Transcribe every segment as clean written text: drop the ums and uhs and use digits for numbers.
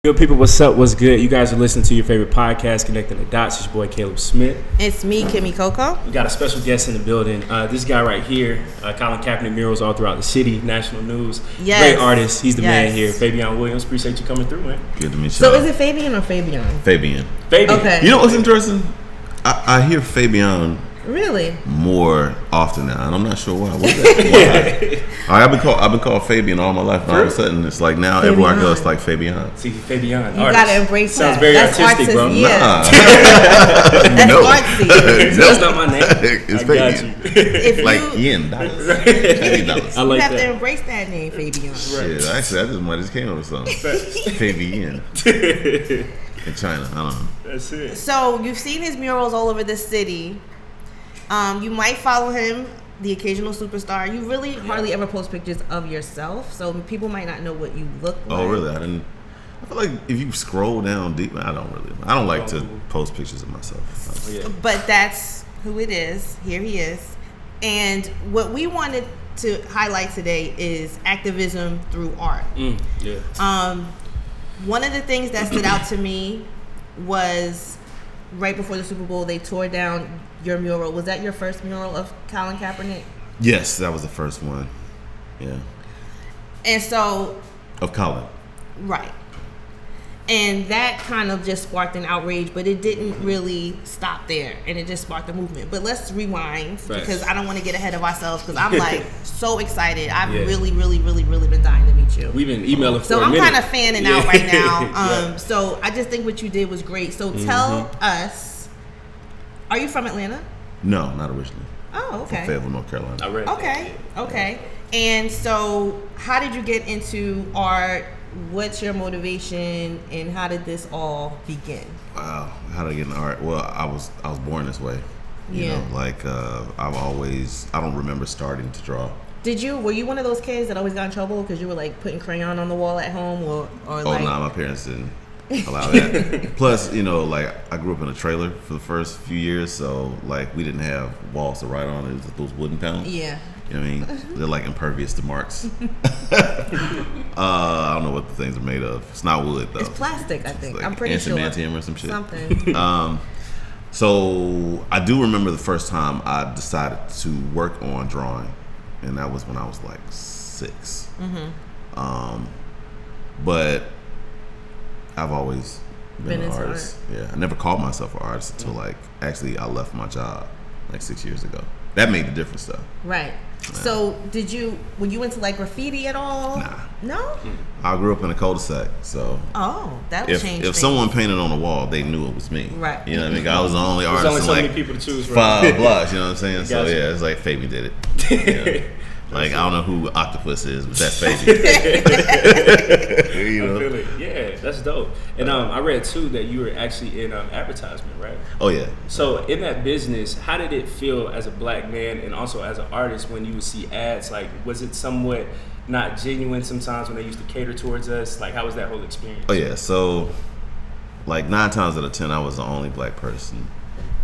Good people, what's up? What's good? You guys are listening to your favorite podcast, Connecting the Dots. It's your boy Caleb Smith. It's me, Kimmy Coco. We got a special guest in the building. This guy right here, Colin Kaepernick, murals all throughout the city, national news. Yes. Great artist. He's the man here. Fabian Williams. Appreciate you coming through, man. Good to meet you. So is it Fabian or Fabian? Fabian. Okay. You know what's interesting? I hear Fabian really more often now, and I'm not sure why. What's that? Why? I've been called Fabian all my life. And all of a sudden, it's like now Fabian. everywhere I go, it's like Fabian. See, Fabian. You gotta embrace Sounds that. very That's artistic, bro. Yeah. Nah. That's No. artsy. That's not my name. It's I got Fabian. you. If Like you, yen dollars. Candy dollars. I you like have that. to embrace that name, Fabian. Shit, actually, I just came up with something. Fabian. In China, I don't know. That's it. So you've seen his murals all over the city. You might follow him, the occasional superstar. You really hardly ever post pictures of yourself, so people might not know what you look like. Oh, really? I feel like if you scroll down deep, I don't like to post pictures of myself. Yeah. But that's who it is. Here he is. And what we wanted to highlight today is activism through art. Yeah. One of the things that stood out to me was right before the Super Bowl, they tore down your mural. Was that your first mural of Colin Kaepernick? Yes, that was the first one. Yeah. And so... Of Colin. Right. And that kind of just sparked an outrage, but it didn't really stop there, and it just sparked a movement. But let's rewind, because I don't want to get ahead of ourselves, because I'm like so excited. I've really been dying to meet you. We've been emailing for so a I'm minute. kind of fanning out right now. So I just think what you did was great. So tell us, are you from Atlanta? No, not originally. Oh, okay. From Fayetteville, North Carolina. I read Okay, okay. And so how did you get into art? What's your motivation, and how did this all begin? Wow, how did I get into art? Well, I was born this way. You know, like I don't remember starting to draw. Were you one of those kids that always got in trouble because you were like putting crayon on the wall at home, or like? Oh no, my parents didn't allow that. Plus, you know, like I grew up in a trailer for the first few years, so like we didn't have walls to write on. It was those wooden panels. Yeah. You know what I mean? They're like impervious to marks. I don't know what the things are made of. It's not wood though. It's plastic, I think. Like I'm pretty sure. Antimantium or some shit. Something. So I do remember the first time I decided to work on drawing, and that was when I was like 6. But I've always been an artist. Yeah, I never called myself an artist until like actually I left my job like 6 years ago. That made the difference though. Right. So were you into like graffiti at all? Nah. No? I grew up in a cul-de-sac, so that would change if things. someone painted on the wall, they knew it was me. Right. You know what I mean? I was the only There's artist only in so like many people to choose from. 5 blocks, you know what I'm saying? So Gotcha. yeah, it's like Fabian did it. You know? Like I don't know who Octopus is, but that's Fabian. You know? I feel it. Yeah, that's dope. And I read too that you were actually in advertisement, right? Oh yeah. So in that business, how did it feel as a black man and also as an artist when you would see ads? Like, was it somewhat not genuine sometimes when they used to cater towards us? Like, how was that whole experience? Oh yeah. So like 9 times out of 10, I was the only black person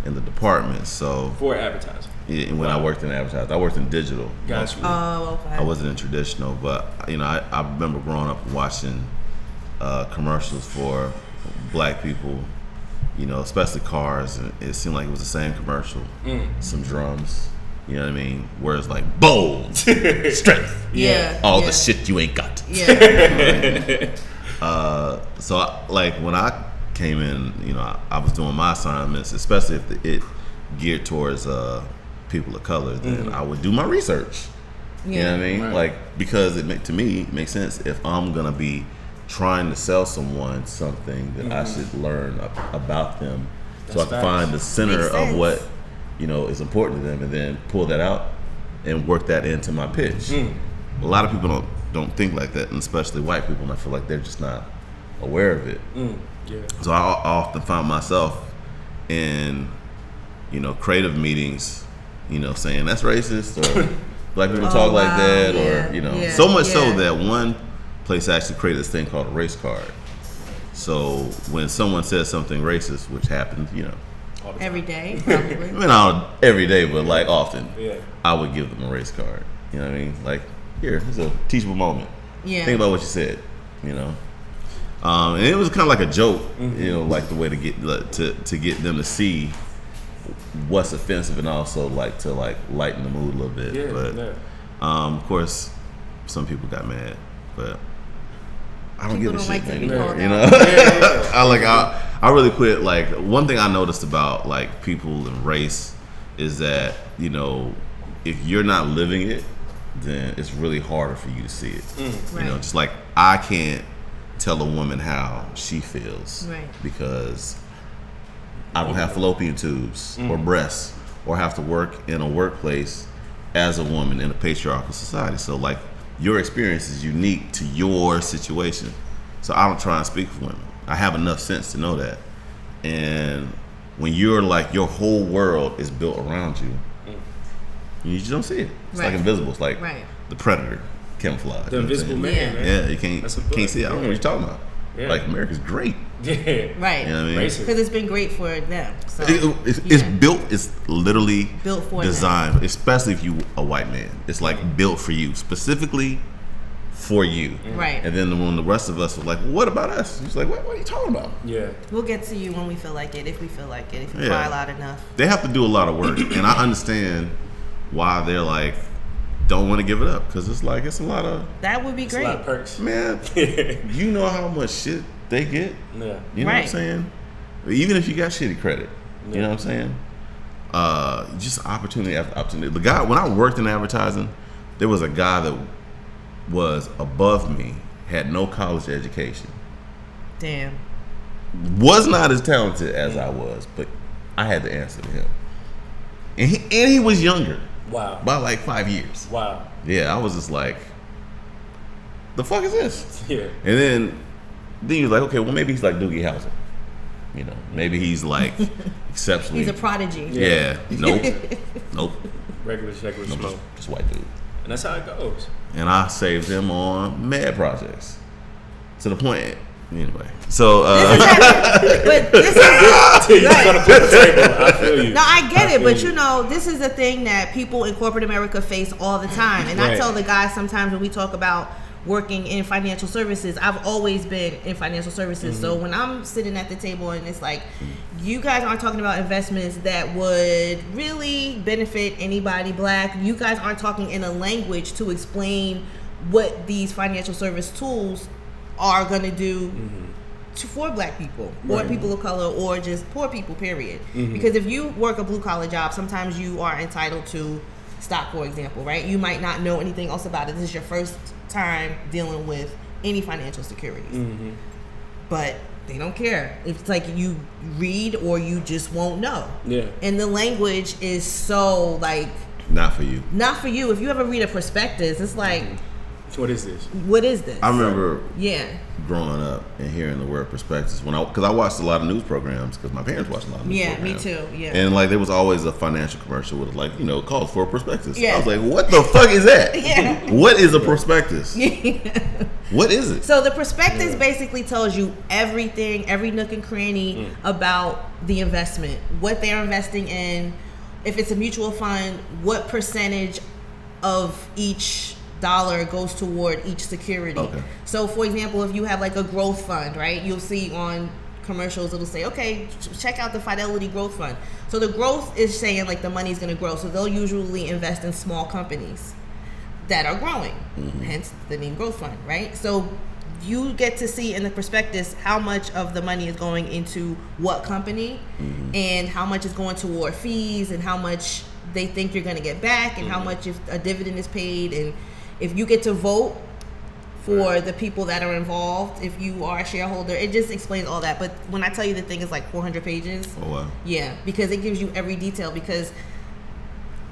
in the department. So For advertising. yeah, when I worked in advertising, I worked in digital. Got you. Oh, okay. I wasn't in traditional, but you know, I remember growing up watching commercials for black people, you know, especially cars, and it seemed like it was the same commercial. Some drums, you know what I mean? Whereas like bold, strength, all the shit you ain't got. Yeah. So like when I came in, you know, I was doing my assignments, especially if it geared towards people of color, then I would do my research. You know what I mean? Right. Like, because to me it makes sense if I'm gonna be trying to sell someone something, that I should learn about them, so I can find the center of what, you know, is important to them, and then pull that out and work that into my pitch. A lot of people don't think like that, and especially white people, and I feel like they're just not aware of it. Yeah. So I often find myself in, you know, creative meetings, you know, saying that's racist, or black people talk like that, or you know, so much so that one place actually created this thing called a race card. So when someone says something racist, which happens, you know, Every day, probably. I mean, not every day, but like often, Yeah. I would give them a race card. You know what I mean? Like, here, it's a teachable moment. Yeah. Think about what you said, you know. And it was kind of like a joke, like the way to get to get them to see what's offensive and also to lighten the mood a little bit. Of course, some people got mad, but I don't give a shit anymore. I really quit. Like, one thing I noticed about like people and race is that if you're not living it, then it's really harder for you to see it. Just like I can't tell a woman how she feels because I don't have fallopian tubes or breasts or have to work in a workplace as a woman in a patriarchal society. So like your experience is unique to your situation. So I don't try and speak for women. I have enough sense to know that. And when you're like your whole world is built around you, you just don't see it. It's like invisible. It's like the Predator. Camouflage. The Invisible Man. Yeah, you can't see it. I don't know what you're talking about. Like, America's great. Right. You know what I mean? Because it's been great for them. So it's built. It's literally built for designed, them. Especially if you a white man. It's like built for you, specifically for you. Right. And then when the rest of us are like, what about us? It's like, what are you talking about? Yeah. We'll get to you when we feel like it, if we feel like it, if you cry loud enough. They have to do a lot of work, and I understand why they're like, don't want to give it up, because it's a lot of that would be great. A lot of perks, man. You know how much shit they get. Yeah, you know what I'm saying. Even if you got shitty credit, you know what I'm saying. Just opportunity after opportunity. The guy, when I worked in advertising, there was a guy that was above me, had no college education. Damn. Was not as talented as I was, but I had to answer to him, and he was younger. Wow. By like 5 years. Wow. Yeah, I was just like, the fuck is this? Yeah. And then you're like, okay, well maybe he's like Doogie Howser. Maybe he's like exceptionally. He's a prodigy. Yeah. Nope. Regular smoke. Just white dude. And that's how it goes. And I saved him on mad projects. To the point. Anyway, so this is gonna flip the table. I feel you. No, I get it, but this is the thing that people in corporate America face all the time. And I tell the guys sometimes when we talk about working in financial services, I've always been in financial services. So when I'm sitting at the table and it's like, you guys aren't talking about investments that would really benefit anybody black. You guys aren't talking in a language to explain what these financial service tools are going to do for black people or people of color or just poor people, period. Because if you work a blue collar job, sometimes you are entitled to stock, for example, right? You might not know anything else about it. This is your first time dealing with any financial securities. But they don't care. It's like you read or you just won't know. Yeah. And the language is so like... Not for you. Not for you. If you ever read a prospectus, it's like... What is this? What is this? I remember growing up and hearing the word prospectus because I watched a lot of news programs because my parents watched a lot of news programs. Yeah, me too. Yeah, and like there was always a financial commercial with like calls for a prospectus. Yeah. I was like, what the fuck is that? Yeah. What is a prospectus? What is it? So the prospectus basically tells you everything, every nook and cranny about the investment, what they're investing in, if it's a mutual fund, what percentage of each dollar goes toward each security. Okay. So for example, if you have like a growth fund, right, you'll see on commercials it'll say, okay, check out the Fidelity Growth Fund. So the growth is saying like the money's going to grow, so they'll usually invest in small companies that are growing, hence the name growth fund, right? So you get to see in the prospectus how much of the money is going into what company and how much is going toward fees and how much they think you're going to get back and how much if a dividend is paid, and if you get to vote for the people that are involved, if you are a shareholder, it just explains all that. But when I tell you the thing is like 400 pages, oh wow, yeah, because it gives you every detail, because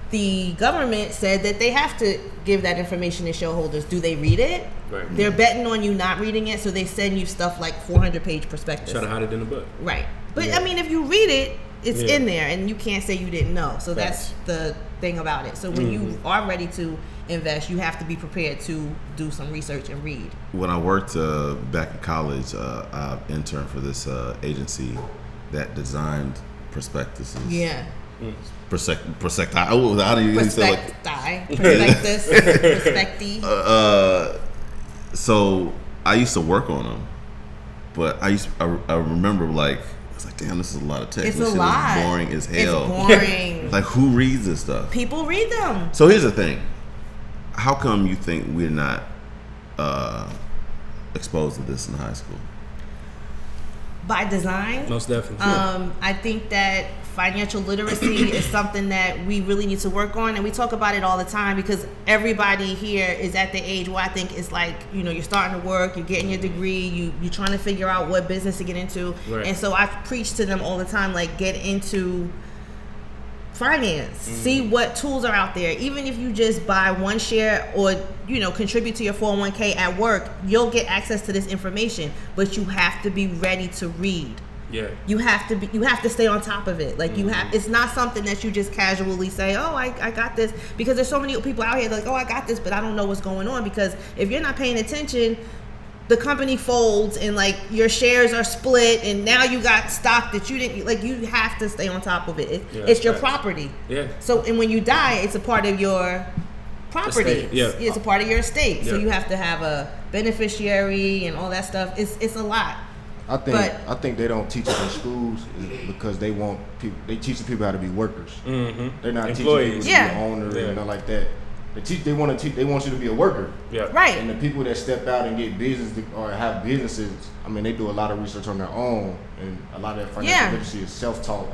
the government said that they have to give that information to shareholders. Do they read it? Right. They're betting on you not reading it, so they send you stuff like 400-page prospectus. Try to hide it in the book. Right. But I mean, if you read it, it's in there, and you can't say you didn't know. So that's the thing about it. So when you are ready to invest, you have to be prepared to do some research and read. When I worked back in college, I interned for this agency that designed prospectuses. Yeah. Prospecti. How do you say like? Prospectus. Prospecti. So I used to work on them, But I remember like, I was like, damn, this is a lot of text. It's this a shit lot. is boring as hell. It's boring. Like, who reads this stuff? People read them. So here's the thing. How come you think we're not exposed to this in high school? By design. Most definitely. I think that financial literacy is something that we really need to work on, and we talk about it all the time because everybody here is at the age where I think it's like, you know, you're starting to work, you're getting your degree, you're trying to figure out what business to get into. Right. And so I preach to them all the time, like, get into finance, see what tools are out there. Even if you just buy one share or, you know, contribute to your 401k at work, you'll get access to this information, but you have to be ready to read. Yeah. You have to stay on top of it. Like, you have, it's not something that you just casually say, oh, I got this, because there's so many people out here like, oh, I got this, but I don't know what's going on. Because if you're not paying attention, the company folds and like your shares are split and now you got stock that you didn't, like, you have to stay on top of it. It's your property. Yeah. So, and when you die, it's a part of your property. Yeah. It's a part of your estate. Yeah. So you have to have a beneficiary and all that stuff. It's a lot. I think they don't teach it in schools because they want people. They teach the people how to be workers. Mm-hmm. They're not employees. Teaching people to be an owner and nothing like that. They want you to be a worker. Yeah. Right. And the people that step out and get business or have businesses, I mean, they do a lot of research on their own, and a lot of that financial literacy is self-taught.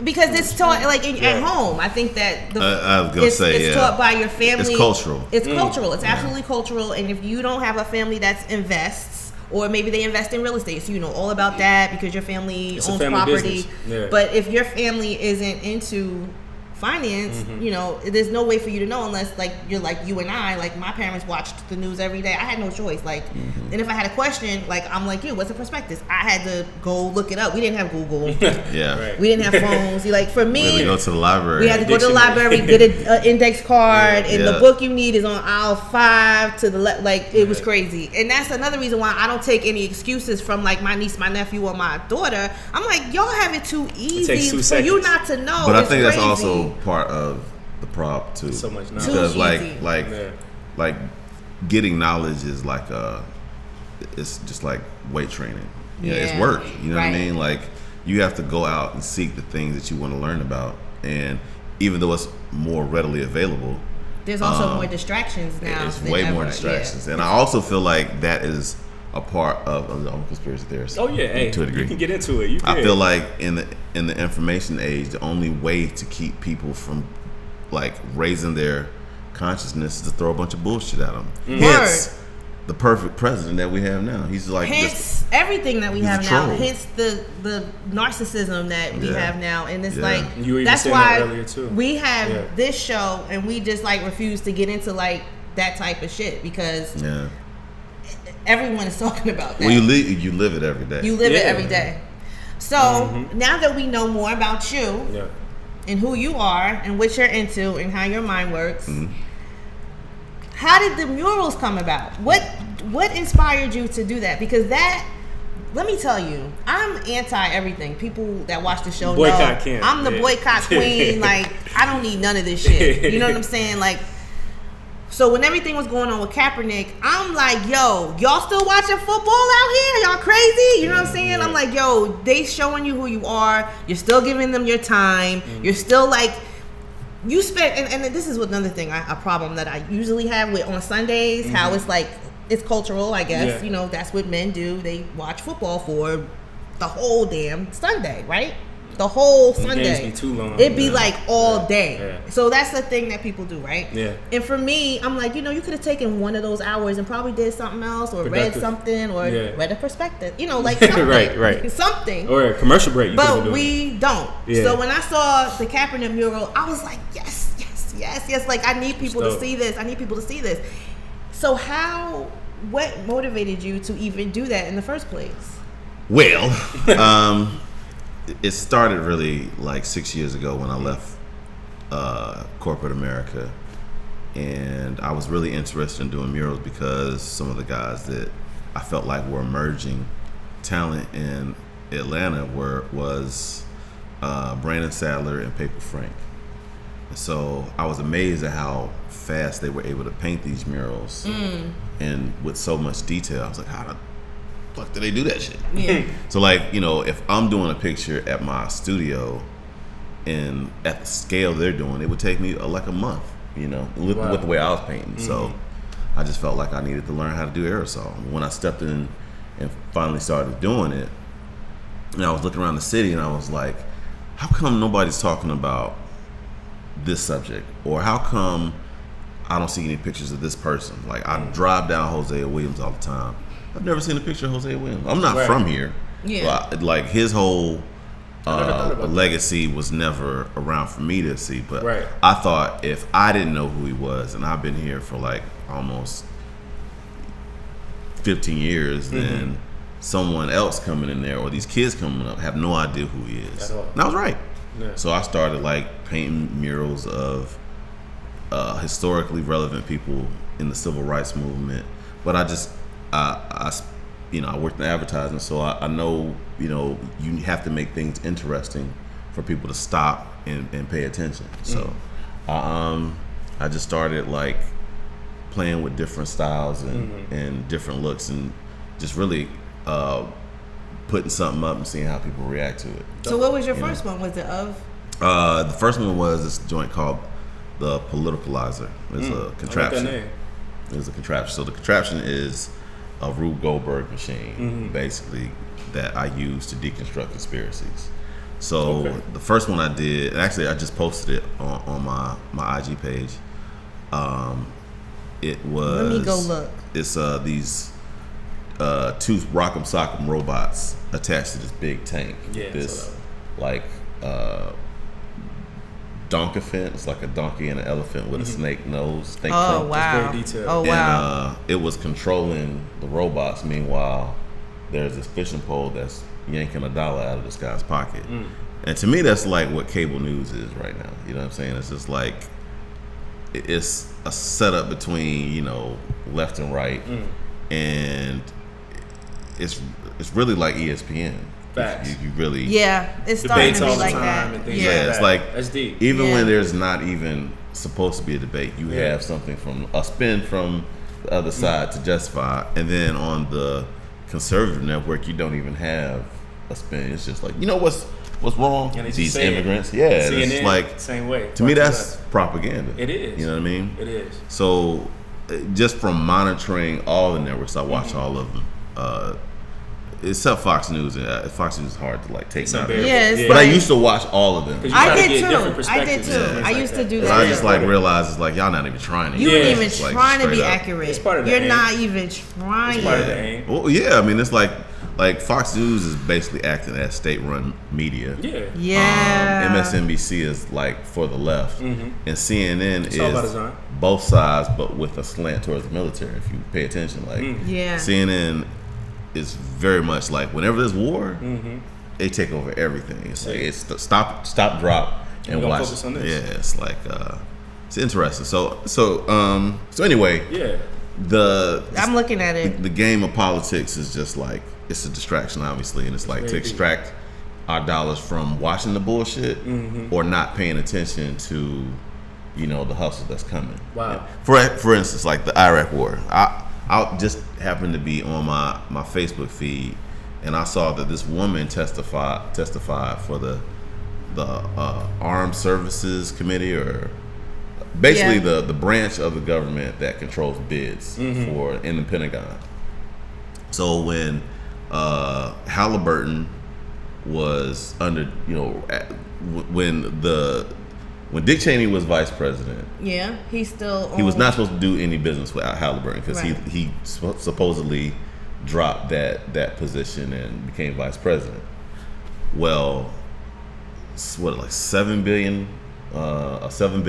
Because it's taught like at home. I think that I was gonna say it's taught by your family. It's cultural. It's cultural. It's absolutely cultural. And if you don't have a family that invests, or maybe they invest in real estate, so you know all about that because your family owns property. Yeah. But if your family isn't into finance, you know, there's no way for you to know unless, like, you're like you and I, like, my parents watched the news every day. I had no choice. Like, and if I had a question, like, I'm like you, what's a prospectus? I had to go look it up. We didn't have Google. Yeah. Right. We didn't have phones. Like, for me, we had to go to the library. We had to go to the library, get an index card, and the book you need is on aisle 5 to the left. Like, it was crazy. And that's another reason why I don't take any excuses from, like, my niece, my nephew, or my daughter. I'm like, y'all have it too easy for you not to know. But I think that's also part of the problem too. So much knowledge. Because like getting knowledge is like it's just like weight training. Yeah, it's work. You know what I mean? Like, you have to go out and seek the things that you want to learn about, and even though it's more readily available, there's also more distractions now. It's way more distractions, and I also feel like that is a part of I'm a conspiracy theorist. Oh yeah, hey, to a degree. You can get into it. I feel like in the information age, the only way to keep people from like raising their consciousness is to throw a bunch of bullshit at them. Hence the perfect president that we have now. He's like everything that we have now. Hence the narcissism that we have now, and it's like that's why we have this show, and we just like refuse to get into like that type of shit because everyone is talking about that. Well, you live it every day. You live it every day. So now that we know more about you and who you are and what you're into and how your mind works, how did the murals come about? What inspired you to do that? Because that, let me tell you, I'm anti everything. People that watch the show know I'm the boycott queen. Like, I don't need none of this shit. You know what I'm saying? Like, so when everything was going on with Kaepernick, I'm like, yo, y'all still watching football out here? Y'all crazy? You know what I'm saying? I'm like, yo, they showing you who you are. You're still giving them your time. You're still like, you spend, and this is another thing, a problem that I usually have with on Sundays, how it's like, it's cultural, I guess. You know, that's what men do. They watch football for the whole damn Sunday, right? The whole Sunday. Games be too long. It'd be like all day. Yeah. So that's the thing that people do, right? Yeah. And for me, I'm like, you know, you could have taken one of those hours and probably did something else, or read something, or read a perspective. You know, like something. right. Something. Or a commercial break. But we don't. Yeah. So when I saw the Kaepernick mural, I was like, yes. Like, I need people to see this. So what motivated you to even do that in the first place? Well, it started really like 6 years ago when I left corporate America, and I was really interested in doing murals because some of the guys that I felt like were emerging talent in Atlanta was Brandon Sadler and Paper Frank. So I was amazed at how fast they were able to paint these murals and with so much detail. I was like, fuck do they do that shit? Yeah. So like, if I'm doing a picture at my studio and at the scale they're doing, it would take me like a month, with the way I was painting. So I just felt like I needed to learn how to do aerosol. When I stepped in and finally started doing it, and I was looking around the city and I was like, how come nobody's talking about this subject? Or how come I don't see any pictures of this person? Like, I drive down Hosea Williams all the time. I've never seen a picture of Hosea Williams. I'm not from here. Yeah. So like, his whole legacy was never around for me to see. But I thought if I didn't know who he was, and I've been here for like almost 15 years, then someone else coming in there or these kids coming up have no idea who he is. And I was right. Yeah. So I started like painting murals of historically relevant people in the civil rights movement. But I worked in advertising, so I know, you have to make things interesting for people to stop and pay attention. So I just started like playing with different styles and different looks, and just really putting something up and seeing how people react to it. So what was your first one? Was it of? The first one was this joint called the Politicalizer. It's a contraption. I like that name. It's a contraption. So the contraption is a Rube Goldberg machine, basically, that I use to deconstruct conspiracies. So the first one I did, and actually I just posted it on my IG page. It was. Let me go look. It's these two Rock'em Sock'em robots attached to this big tank. Yeah. This like donkeyfant. It's like a donkey and an elephant with a snake nose. Oh wow! Very detailed. Oh wow! And it was controlling the robots. Meanwhile, there's this fishing pole that's yanking $1 out of this guy's pocket. And to me, that's like what cable news is right now. You know what I'm saying? It's just like it's a setup between left and right, and it's really like ESPN. Facts. You really it's starting to be all like the time that. and things yeah, like it's that. like That's deep. Even when there's not even supposed to be a debate, you have something from a spin from the other side to justify, and then on the conservative network, you don't even have a spin. It's just like what's wrong? These immigrants. Yeah, CNN, it's like same way. To me, that's propaganda. It is. You know what I mean? It is. So, just from monitoring all the networks, I watch all of them. Except Fox News. Fox News is hard to like take down. But I used to watch all of them. I did too. I used to do that. But I just realized it's like y'all not even trying. You ain't even trying to be accurate. It's part of the You're aim. not even trying. It's part of the aim. Well, yeah. I mean, it's like Fox News is basically acting as state-run media. Yeah. MSNBC is like for the left, and CNN is both sides, but with a slant towards the military. If you pay attention, CNN is very much like whenever there's war, they take over everything. It's like it's stop, drop, and watch. Focus on this. Yeah, it's like it's interesting. So anyway, I'm looking at it. The game of politics is just like it's a distraction, obviously, and it's like to extract our dollars from watching the bullshit or not paying attention to the hustle that's coming. Wow. For instance, like the Iraq War. I just happened to be on my Facebook feed, and I saw that this woman testified for the Armed Services Committee, or basically the branch of the government that controls bids in the Pentagon. So when Halliburton was under, when Dick Cheney was vice president, he was not supposed to do any business without Halliburton because he supposedly dropped that position and became vice president. Well, like $7 billion from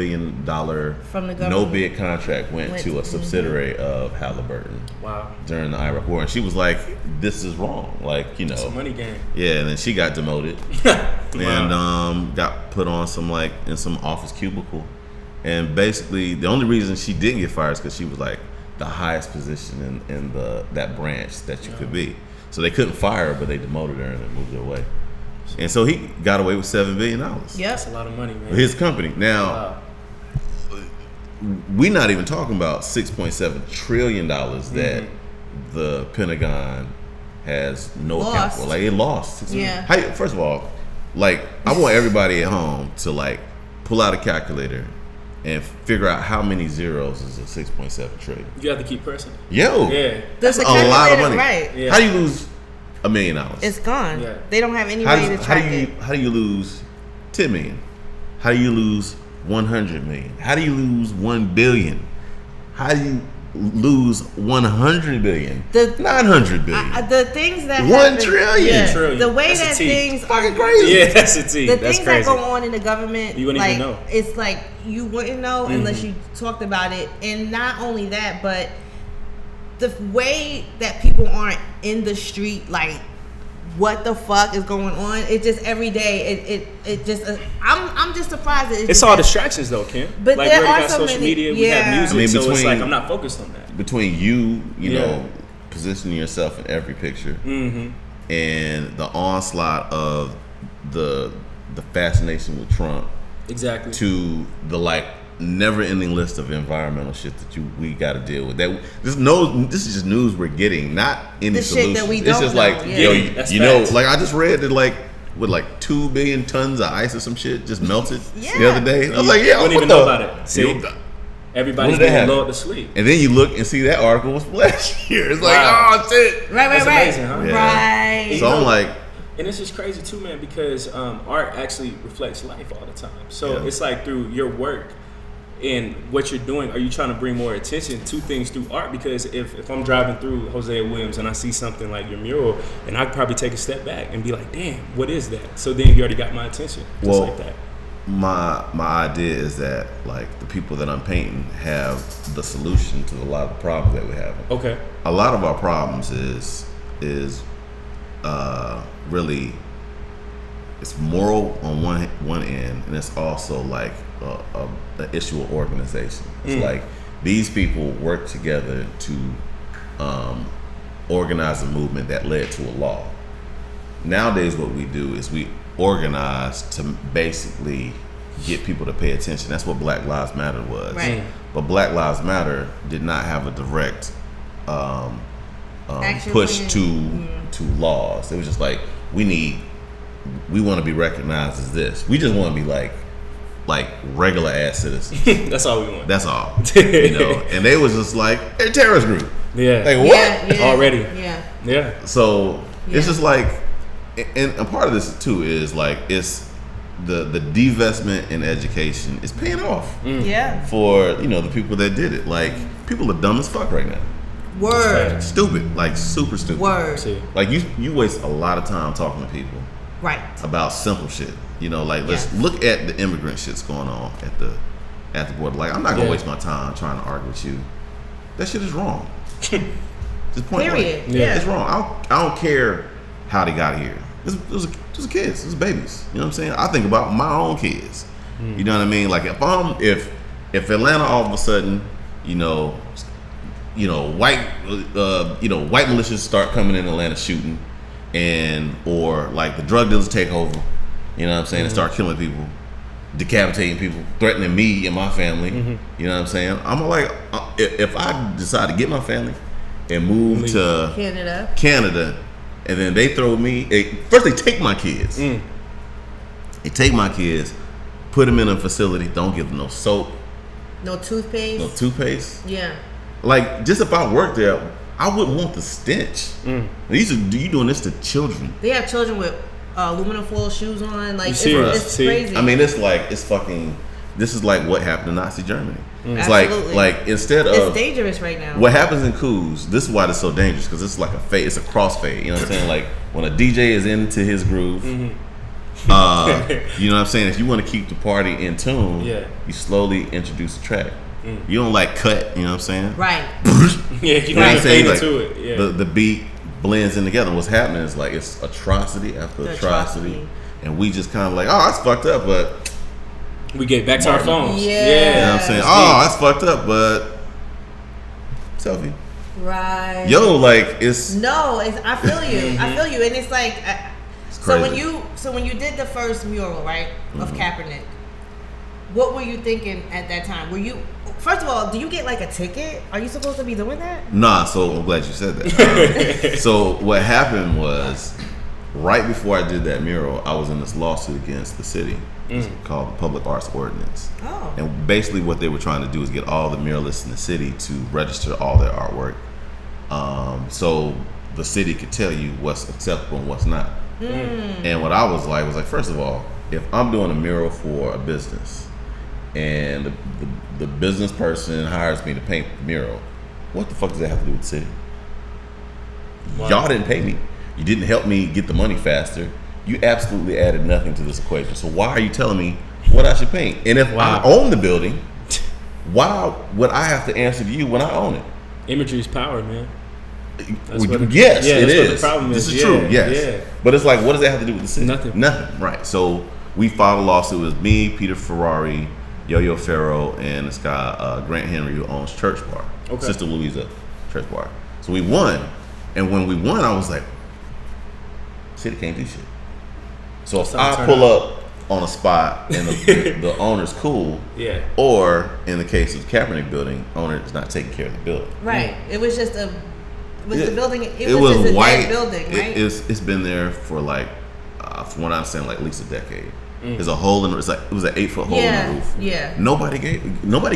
the government no bid contract went to a subsidiary of Halliburton. Wow. During the Iraq War, and she was like, "This is wrong." Like It's a money game. Yeah, and then she got demoted and got put on in some office cubicle. And basically, the only reason she didn't get fired is because she was like the highest position in that branch that you could be. So they couldn't fire her, but they demoted her and moved her away. And so he got away with $7 billion. Yep. That's a lot of money, man. His company. Now, we're not even talking about $6.7 trillion that the Pentagon has no Lost. account for. Like it lost. Yeah. First of all, like I want everybody at home to like pull out a calculator and figure out how many zeros is a 6.7 trillion. You have to keep pressing. Yo, Yeah. that's a lot of money. Right. Yeah. How do you lose $1 million? It's gone. Yeah. They don't have any way to track it. How do you lose 10 million? How do you lose 100 million? How do you lose 1 billion? How do you lose 100 billion? 900 billion. The things that 1 trillion. Yeah, Trillion. the way That's that things fucking crazy. Yeah, that's a T. The That's things crazy. that go on in the government, You wouldn't like, even know. It's like you wouldn't know unless you talked about it. And not only that, but the way that people aren't in the street, like, what the fuck is going on? It just every day. It just. I'm just surprised. It's all distractions though, Kim. But like there we are already got so social many- media, we have music, so it's like I'm not focused on that. Between you Yeah. know, positioning yourself in every picture, and the onslaught of the fascination with Trump, Exactly. to the like never-ending list of environmental shit that we got to deal with. This is just news we're getting, not any The shit solutions. that we It's don't just know, like yeah. yo, That's you know, facts. like I just read that like with like 2 billion tons of ice or some shit just melted the Yeah. other day. I was like, yeah, Wouldn't even know about it. See? You know, Everybody's When did that getting happen? lulled to sleep. and then you look and see that article was last year. It's like, Wow. oh shit. Right. That's amazing, huh? Yeah. Right. So I'm like, And it's just crazy too, man, because art actually reflects life all the time. So Yeah. it's like through your work and what you're doing, are you trying to bring more attention to things through art? Because if I'm driving through Hosea Williams and I see something like your mural, and I'd probably take a step back and be like, damn, what is that? So then you already got my attention. Just Well, like that. my idea is that like the people that I'm painting have the solution to a lot of the problems that we have. Okay. A lot of our problems is really it's moral on one end, and it's also like an issue of organization. It's like these people work together to organize a movement that led to a law. Nowadays, what we do is we organize to basically get people to pay attention. That's what Black Lives Matter was. Right. But Black Lives Matter did not have a direct Action push plan. to laws. It was just like we want to be recognized as this. We just want to be like regular ass citizens. That's all we want. That's all. You know. And they was just like a terrorist group. Yeah. Like what? Yeah. Already. Yeah. Yeah. So Yeah. it's just like, and a part of this too is like it's the divestment in education is paying off Yeah. for the people that did it. Like people are dumb as fuck right now. Word. Stupid, like super stupid. Word. See. Like you waste a lot of time talking to people Right. about simple shit. Let's look at the immigrant shit's going on at the border. Like I'm not gonna Yeah. waste my time trying to argue with you. That shit is wrong. Just point Period. blank. Yeah. It's wrong. I don't care how they got here. Those are kids. Those are babies. You know what I'm saying? I think about my own kids. You know what I mean? Like if Atlanta all of a sudden, white militias start coming in Atlanta shooting, or like the drug dealers take over, you know what I'm saying, and start killing people, decapitating people, threatening me and my family. You know what I'm saying? I'm like, if I decide to get my family and move to Canada, and then they throw me. First, they take my kids. They take my kids, put them in a facility. Don't give them no soap, No toothpaste. no toothpaste. Yeah. Like, just if I worked there, I wouldn't want the stench. You doing this to children? They have children with aluminum foil shoes on. Like it's serious? crazy. I mean, it's fucking. This is like what happened in Nazi Germany. It's Absolutely. like instead it's of dangerous right now. what happens in coups, this is why it's so dangerous, because it's like a fade, it's a crossfade. You know what I'm saying? Like when a DJ is into his groove, you know what I'm saying? If you want to keep the party in tune, you slowly introduce a track. You don't like cut, you know what I'm saying? Right. Yeah, you You know what I'm gotta saying? fade Like, into it. Yeah. the beat blends in together. What's happening is like it's atrocity after The atrocity, atrocity. and we just kind of like, oh, that's fucked up, but we get back to our phones. Yeah. you know Yeah. what I'm saying? Oh, that's fucked up, but selfie. Right. Yo, like it's No, I feel you. I feel you, and it's like so crazy. when you did the first mural, right, of Kaepernick, what were you thinking at that time? Were you, first of all, do you get like a ticket? Are you supposed to be doing that? Nah, so I'm glad you said that. So what happened was, right before I did that mural, I was in this lawsuit against the city. It's called the Public Arts Ordinance. Oh. And basically what they were trying to do is get all the muralists in the city to register all their artwork. So the city could tell you what's acceptable and what's not. And what I was like, first of all, if I'm doing a mural for a business and the business person hires me to paint the mural, what the fuck does that have to do with the city? Wow. Y'all didn't pay me. You didn't help me get the money faster. You absolutely added nothing to this equation. So why are you telling me what I should paint? And if I own the building, why would I have to answer to you when I own it? Imagery is power, man. Yes, it is. What the problem this is true. Yes, but it's like, what does that have to do with the city? Nothing. Right. So we filed a lawsuit. It was me, Peter Ferrari, Yo-Yo Farrow, and this guy Grant Henry, who owns Church Bar, Sister Louisa Church Bar. So we won, and when we won, I was like, city can't do shit. So if I pull up on a spot and the owner's cool, or in the case of the Kaepernick building, owner is not taking care of the building. Right. It was just the building. It was just a white dead building, right? It's been there for like, from what I understand, like at least a decade. There's a hole in it. It's like it was an 8-foot hole in the roof. Yeah. Nobody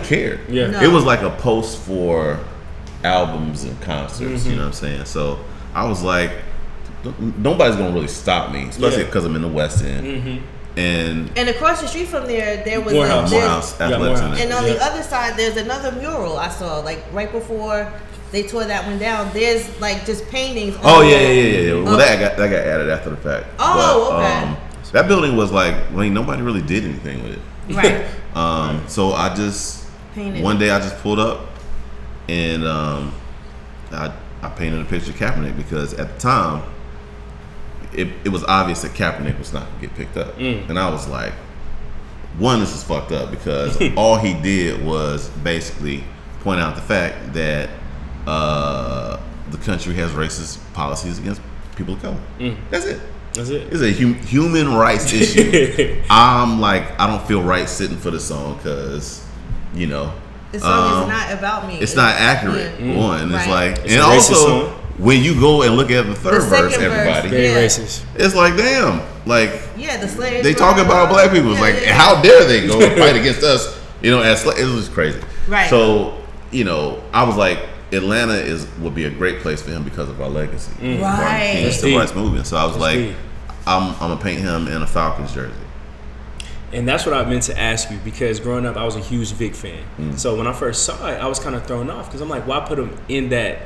cared. Yeah. No. It was like a post for albums and concerts. You know what I'm saying? So I was like, nobody's gonna really stop me, especially because I'm in the West End. And across the street from there was Morehouse Athletic Center. And on the other side, there's another mural I saw, like right before they tore that one down. There's like just paintings. Yeah. Well, that got added after the fact. Okay. That building was like, nobody really did anything with it. Right. So I just painted. One day I just pulled up and I painted a picture of Kaepernick because at the time it was obvious that Kaepernick was not gonna get picked up. And I was like, one, this is fucked up because all he did was basically point out the fact that the country has racist policies against people of color. That's it. It's a human rights issue. I'm like, I don't feel right sitting for the song because, the song is not about me. It's not accurate. One, it's like, it's and also when you go and look at the third verse, everybody, very racist. It's like, damn, like, the slaves. They talk about black people. It's like, how dare they go and fight against us? As it was crazy. Right. So, I was like, Atlanta would be a great place for him because of our legacy. Right. The civil rights movement. So I was like, I'm gonna paint him in a Falcons jersey. And that's what I meant to ask you because growing up, I was a huge Vic fan. So when I first saw it, I was kind of thrown off because I'm like, why put him in that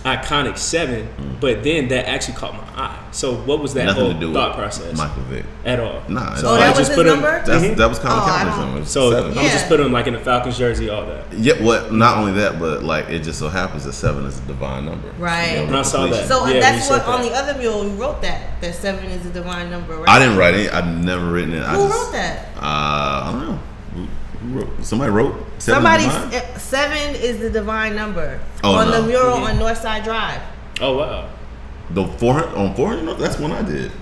iconic 7? But then that actually caught my eye. So what was that Nothing whole to do thought with process? Michael Vick At all? Nah. So that was his number? That was Colin Kaepernick's number. So 7. I'm just put him like in the Falcons jersey, all that. Yeah. What? Not only that, but like it just so happens that 7 is a divine number. Right. And I saw that. So Yeah, that's you what said on that. the other mural you wrote that 7 is a divine number. Right? I didn't write it. I've never written it. Who wrote that? I don't know. Who wrote? Somebody wrote 7 7 is the divine number on the mural on Northside Drive. Oh wow. The 400 on 400. That's one I did.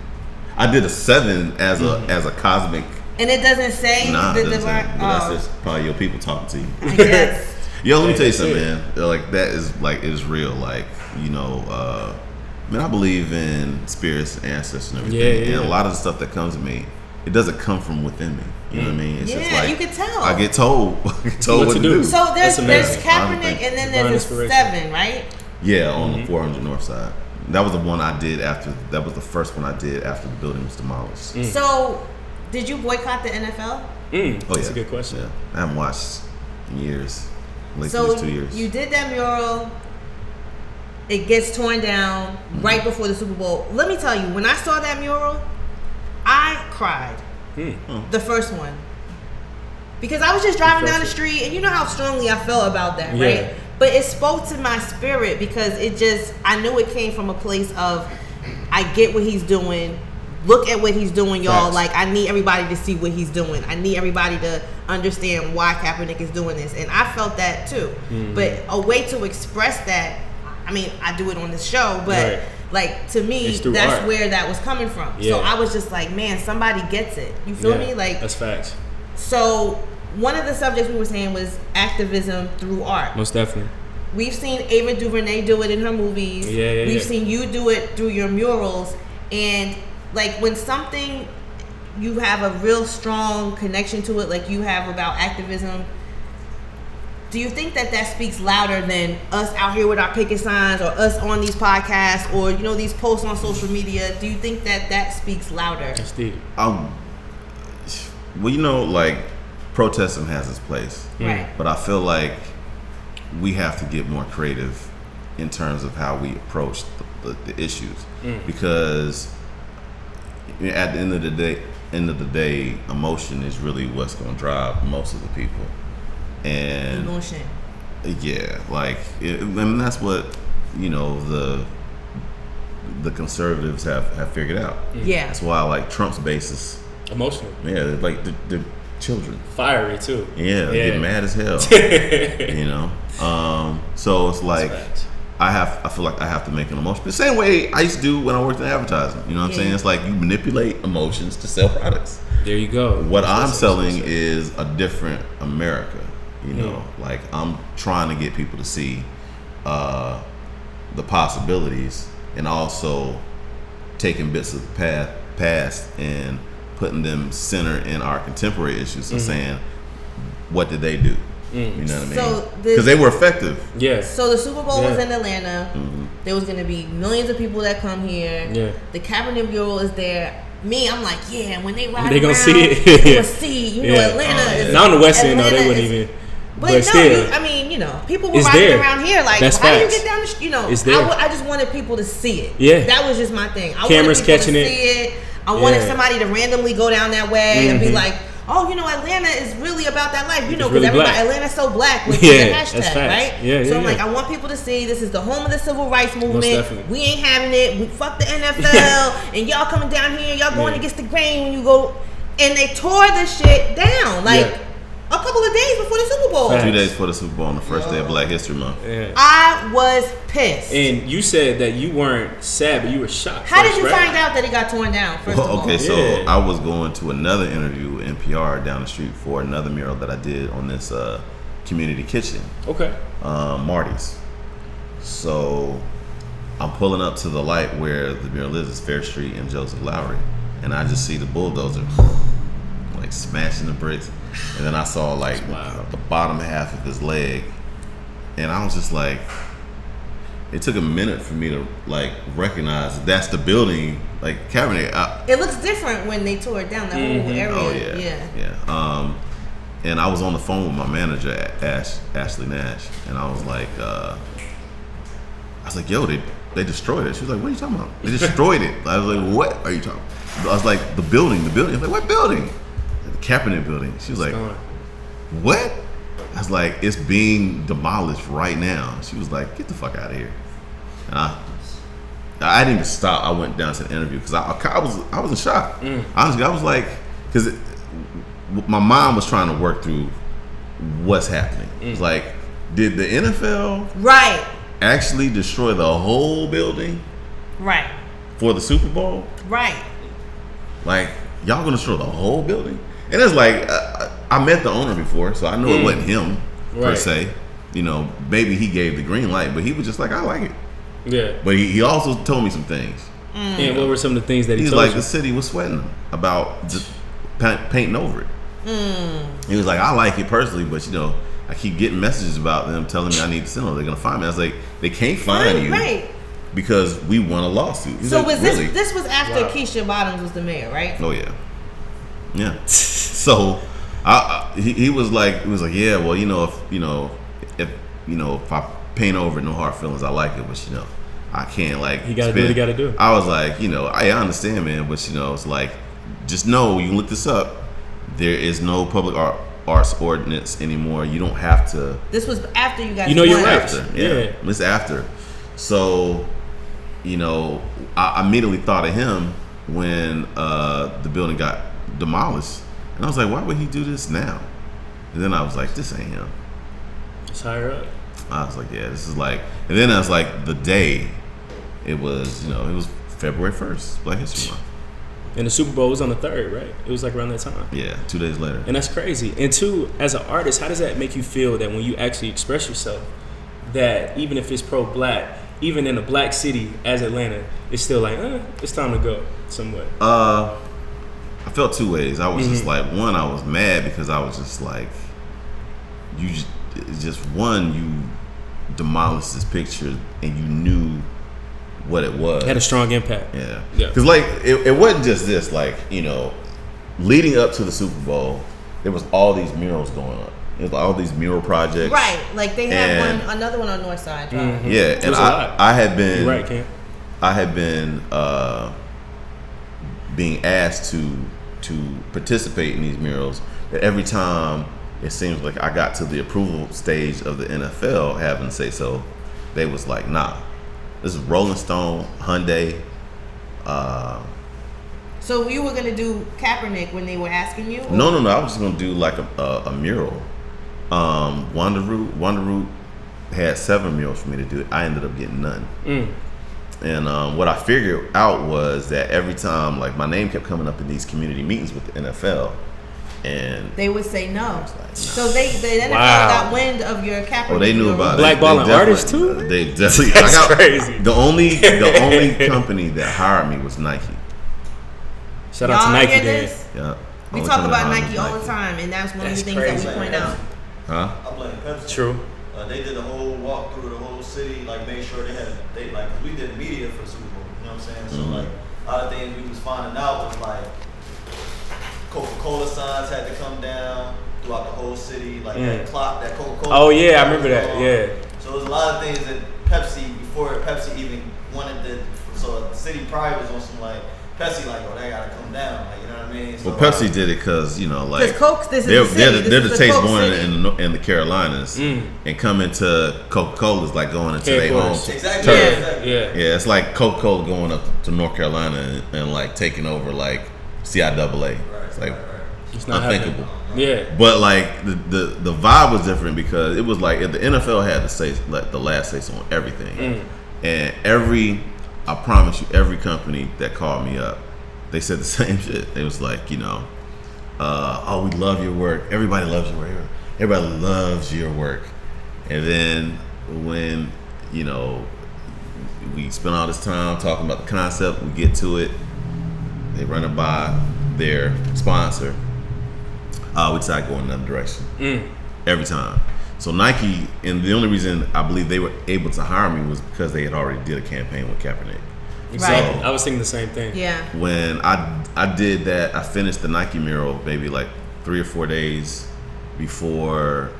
I did a 7 as a cosmic. And it doesn't say the divine. That's just probably your people talking to you. I guess. Yo, let me tell you something, man. Like that is like it is real. Like I believe in spirits, ancestors, and everything. And a lot of the stuff that comes to me, it doesn't come from within me. You know what I mean? It's just like you can tell. I get told what to do. So there's Kaepernick, and then there's 7, right? Yeah, on the 400 North Side. That was the one I did after. That was the first one I did after the building was demolished. So, did you boycott the NFL? That's a good question. Yeah, I haven't watched in years. At least So 2 years. you did that mural. It gets torn down right before the Super Bowl. Let me tell you, when I saw that mural, I cried. The first one. Because I was just driving down the street, and you know how strongly I felt about that, right? But it spoke to my spirit because I knew it came from a place of, I get what he's doing. Look at what he's doing, y'all. Facts. Like, I need everybody to see what he's doing. I need everybody to understand why Kaepernick is doing this. And I felt that too. But a way to express that, I mean, I do it on the show, but like, to me, that's art. Where that was coming from. So I was just like, man, somebody gets it. You feel me? Like, that's facts. So one of the subjects we were saying was activism through art. Most definitely. We've seen Ava DuVernay do it in her movies. We've seen you do it through your murals. And like when something you have a real strong connection to it, like you have about activism, do you think that speaks louder than us out here with our picket signs or us on these podcasts or, you know, these posts on social media? Do you think that speaks louder? That's deep. Well, you know, like protesting has its place. Right. But I feel like we have to get more creative in terms of how we approach the issues. Because at the end of the day, emotion is really what's going to drive most of the people. And emotion. Yeah, like and that's what, you know, the conservatives have figured out. Yeah. That's why I like Trump's base is emotional. Yeah, like the children. Fiery too. Yeah, they get mad as hell. You know? So it's like I feel like I have to make an emotion. The same way I used to do when I worked in advertising. You know what I'm saying? It's like you manipulate emotions to sell products. There you go. What I'm selling is a different America. You know, like I'm trying to get people to see the possibilities and also taking bits of the past and putting them center in our contemporary issues and saying, what did they do? You know what I mean? Because they were effective. Yeah. So the Super Bowl was in Atlanta. There was going to be millions of people that come here. Yeah. The Kaepernick mural is there. I'm like, when they ride they around, gonna see it. they gonna see, you know, Atlanta is... Not on the West End, though. They wouldn't even... But no, still, I mean, you know, people were riding around here like, that's how do you facts. get down the street? You know, I just wanted people to see it. Yeah. That was just my thing. I Cameras wanted people catching to it. see it. I wanted somebody to randomly go down that way and be like, oh, you know, Atlanta is really about that life. You know, because really Atlanta's so black with the hashtag, right? Yeah, so I'm like, I want people to see this is the home of the civil rights movement. We ain't having it. We fuck the NFL. And y'all coming down here. Y'all going against the grain when you go. And they tore this shit down. Like, a couple of days before the Super Bowl. 2 days before the Super Bowl on the first day of Black History Month. Yeah. I was pissed. And you said that you weren't sad, but you were shocked. How did you find out that it got torn down, first of all? Okay, so I was going to another interview with NPR down the street for another mural that I did on this community kitchen. Okay. Marty's. So I'm pulling up to the light where the mural is, Fair Street and Joseph Lowry. And I just see the bulldozer like smashing the bricks. And then I saw like the bottom half of his leg, and I was just like, it took a minute for me to like recognize that's the building, like Kaepernick. It looks different when they tore it down, that whole area. Oh yeah. And I was on the phone with my manager, Ashley Nash, and I was like, yo, they destroyed it. She was like, what are you talking about? They destroyed it. I was like, what are you talking about? I was like, the building. I was like, what building? The Kaepernick building. She was like, what? I was like, it's being demolished right now. She was like, get the fuck out of here. And I didn't even stop. I went down to the interview because I was in shock. Honestly, I was like, because my mom was trying to work through what's happening. It's like, did the NFL actually destroy the whole building for the Super Bowl? Like, y'all gonna destroy the whole building? And it's like, I met the owner before, so I know it wasn't him per se. You know, maybe he gave the green light, but he was just like, I like it. Yeah. But he also told me some things. And what were some of the things that he was told like, you? the city was sweating about just painting over it. He was like, I like it personally, but you know, I keep getting messages about them telling me I need to send them. They're gonna find me. I was like, they can't find you because we won a lawsuit. So like, this was after Keisha Bottoms was the mayor, right? Oh yeah. Yeah. So he was like, yeah, well, if I paint over it, no hard feelings, I like it, but you know, I can't like. He gotta do what he gotta do. I was like, I understand, man, but it's like, just know, you can look this up. There is no public arts ordinance anymore. You don't have to. This was after you guys. You're right. After, yeah, it's after. So, I immediately thought of him when the building got demolished, and I was like, why would he do this now? And then I was like, this ain't him. It's higher up. I was like, yeah, this is like. And then I was like, the day, it was February 1st, Black History Month. And the Super Bowl was on the 3rd, right? It was like around that time. Yeah, 2 days later. And that's crazy. And two, as an artist, how does that make you feel that when you actually express yourself, that even if it's pro-black, even in a black city as Atlanta, it's still like, it's time to go somewhat? I felt two ways. I was just like, one, I was mad because I was just like, you demolished this picture and you knew what it was. It had a strong impact. Yeah. Because like it wasn't just this, like, you know, leading up to the Super Bowl, there was all these murals going up. There's all these mural projects. Right. Like they had another one on North Side Drive. Yeah, and I had been You're right, Cam. I had been being asked to participate in these murals. But every time it seems like I got to the approval stage of the NFL having to say so, they was like, nah. This is Rolling Stone, Hyundai. So you were gonna do Kaepernick when they were asking you? No. I was just gonna do like a mural. Wanderoo had 7 murals for me to do. I ended up getting none. And what I figured out was that every time, like, my name kept coming up in these community meetings with the NFL, and they would say no. Like, nah. So the NFL got wind of your Kaepernick. Oh, they knew about it. Blackballing artists too. They definitely. That's crazy. The only company that hired me was Nike. Shout out to Nike, then. Yeah. We talk about Nike all the time, and that's one of the things crazy. that we point out. Huh? I blame Pepsi. True. They did the whole walk through the whole city, like made sure we did media for the Super Bowl. You know what I'm saying? So like a lot of things we was finding out was like Coca-Cola signs had to come down throughout the whole city, like that clock, that Coca-Cola. Oh yeah, I remember that. Yeah. So there's a lot of things that before Pepsi even wanted to. So the city probably was on some like Pepsi, like, oh, they gotta come down, like, you know what I mean? So, well, Pepsi did it because, you know, like, they're the taste born in the Carolinas, and coming to Coca-Cola is like going into their home. Exactly. Turf. Yeah. It's like Coca-Cola going up to North Carolina and like taking over like CIAA. It's like It's not unthinkable. happening. Yeah. But like the vibe was different because it was like the NFL had to say like the last say so on everything, and I promise you, every company that called me up, they said the same shit. It was like, you know, oh, we love your work. Everybody loves your work. Everybody loves your work. And then when, you know, we spend all this time talking about the concept, we get to it, they run it by their sponsor, we decide to go in another direction. Every time. So Nike, and the only reason I believe they were able to hire me was because they had already did a campaign with Kaepernick. Exactly. Right. I was thinking the same thing. Yeah. When I did that, I finished the Nike mural maybe like 3 or 4 days before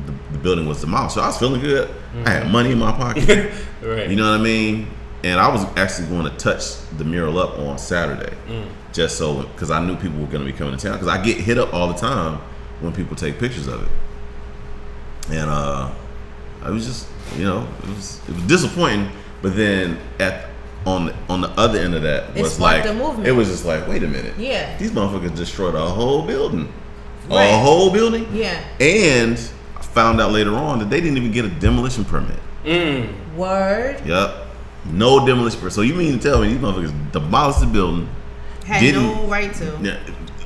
the building was demolished. So I was feeling good. I had money in my pocket. Right. You know what I mean? And I was actually going to touch the mural up on Saturday, just so, because I knew people were going to be coming to town. Because I get hit up all the time when people take pictures of it. And I was just, you know, it was disappointing. But then on the other end of that was like, it was just like, wait a minute, these motherfuckers destroyed a whole building, a whole building. Yeah. And I found out later on that they didn't even get a demolition permit. Word. Yep. No demolition permit. So you mean to tell me these motherfuckers demolished the building? Had no right to. Yeah.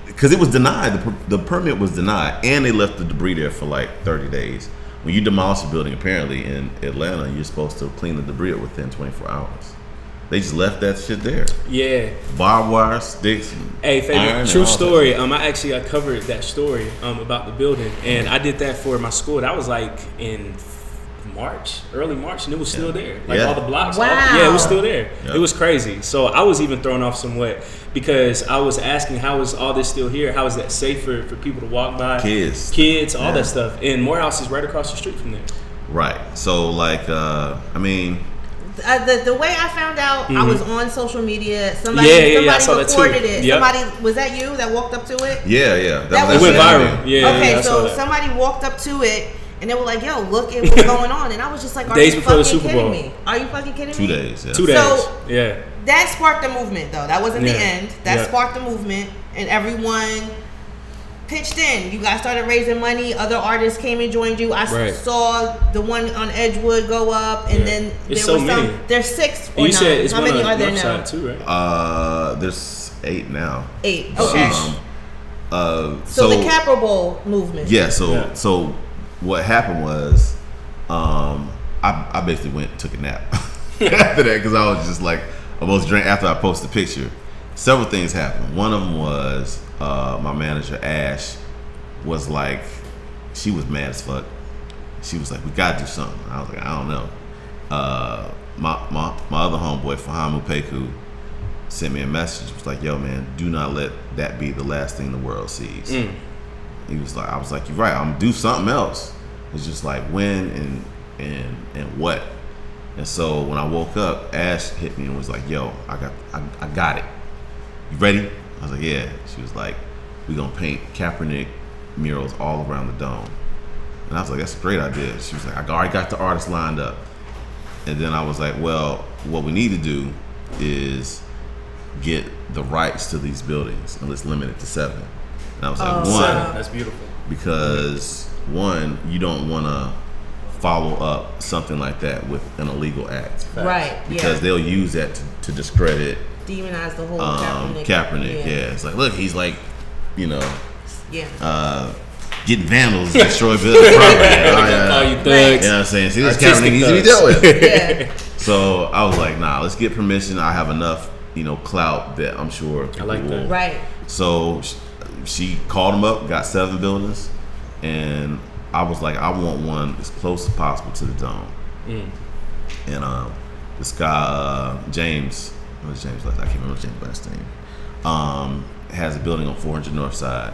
Because it was denied. The permit was denied, and they left the debris there for like 30 days. When you demolish a building, apparently in Atlanta, you're supposed to clean the debris up within 24 hours. They just left that shit there. Yeah. Barbed wire, sticks. Hey, Fabian, true story. I covered that story about the building, and I did that for my school. That was like in early March, and it was still there. Like all the blocks. Wow. It was still there. Yep. It was crazy. So I was even thrown off somewhat because I was asking, how is all this still here? How is that safe for people to walk by? Kids, all that stuff. And Morehouse is right across the street from there. Right. So like, I mean, the way I found out, I was on social media. Somebody I saw that recorded too. it. Yep. Was that you that walked up to it? Yeah. That was went actually viral. me. Yeah. Okay, I saw so that. somebody walked up to it. And they were like, yo, look at what's going on. And I was just like, are Days you before the fucking Super kidding Bowl. me? Are you fucking kidding 2 me? days. Yeah. 2 days. So, yeah. That sparked the movement, though. That wasn't the Yeah. end. That Yeah. sparked the movement. And everyone pitched in. You guys started raising money. Other artists came and joined you. I saw the one on Edgewood go up, and then there so was many. some. There's 6 or You 9. said it's How one many on are there North now? Side too, right? There's 8 now. 8. Okay. So the Capra Bowl movement. Yeah. So what happened was, I basically went and took a nap after that because I was just like almost drank after I posted the picture. Several things happened. One of them was my manager Ash was like, she was mad as fuck. She was like, we gotta do something. I was like, I don't know. My other homeboy Fahamu Peku sent me a message. Was like, yo man, do not let that be the last thing the world sees. He was like, I was like, you're right. I'm gonna do something else. It's just like when and what. And so when I woke up, Ash hit me and was like, yo, I got it. You ready? I was like, yeah. She was like, we gonna paint Kaepernick murals all around the dome. And I was like, that's a great idea. She was like, I already got the artists lined up. And then I was like, well, what we need to do is get the rights to these buildings and let's limit it to 7. And I was like, one, that's beautiful. Because one, you don't want to follow up something like that with an illegal act, right? Because they'll use that to discredit, demonize the whole Kaepernick. Yeah, it's like, look, he's like, getting vandals, destroy building property. Call you thugs. You know what I'm saying? See, this Kaepernick needs to be dealt with. Yeah. So I was like, nah, let's get permission. I have enough, clout that I'm sure people like that. will. Right. So she called him up, got 7 buildings, and I was like, I want one as close as possible to the dome. And this guy, James, what was James last? I can't remember James' last name. Has a building on 400 North Side,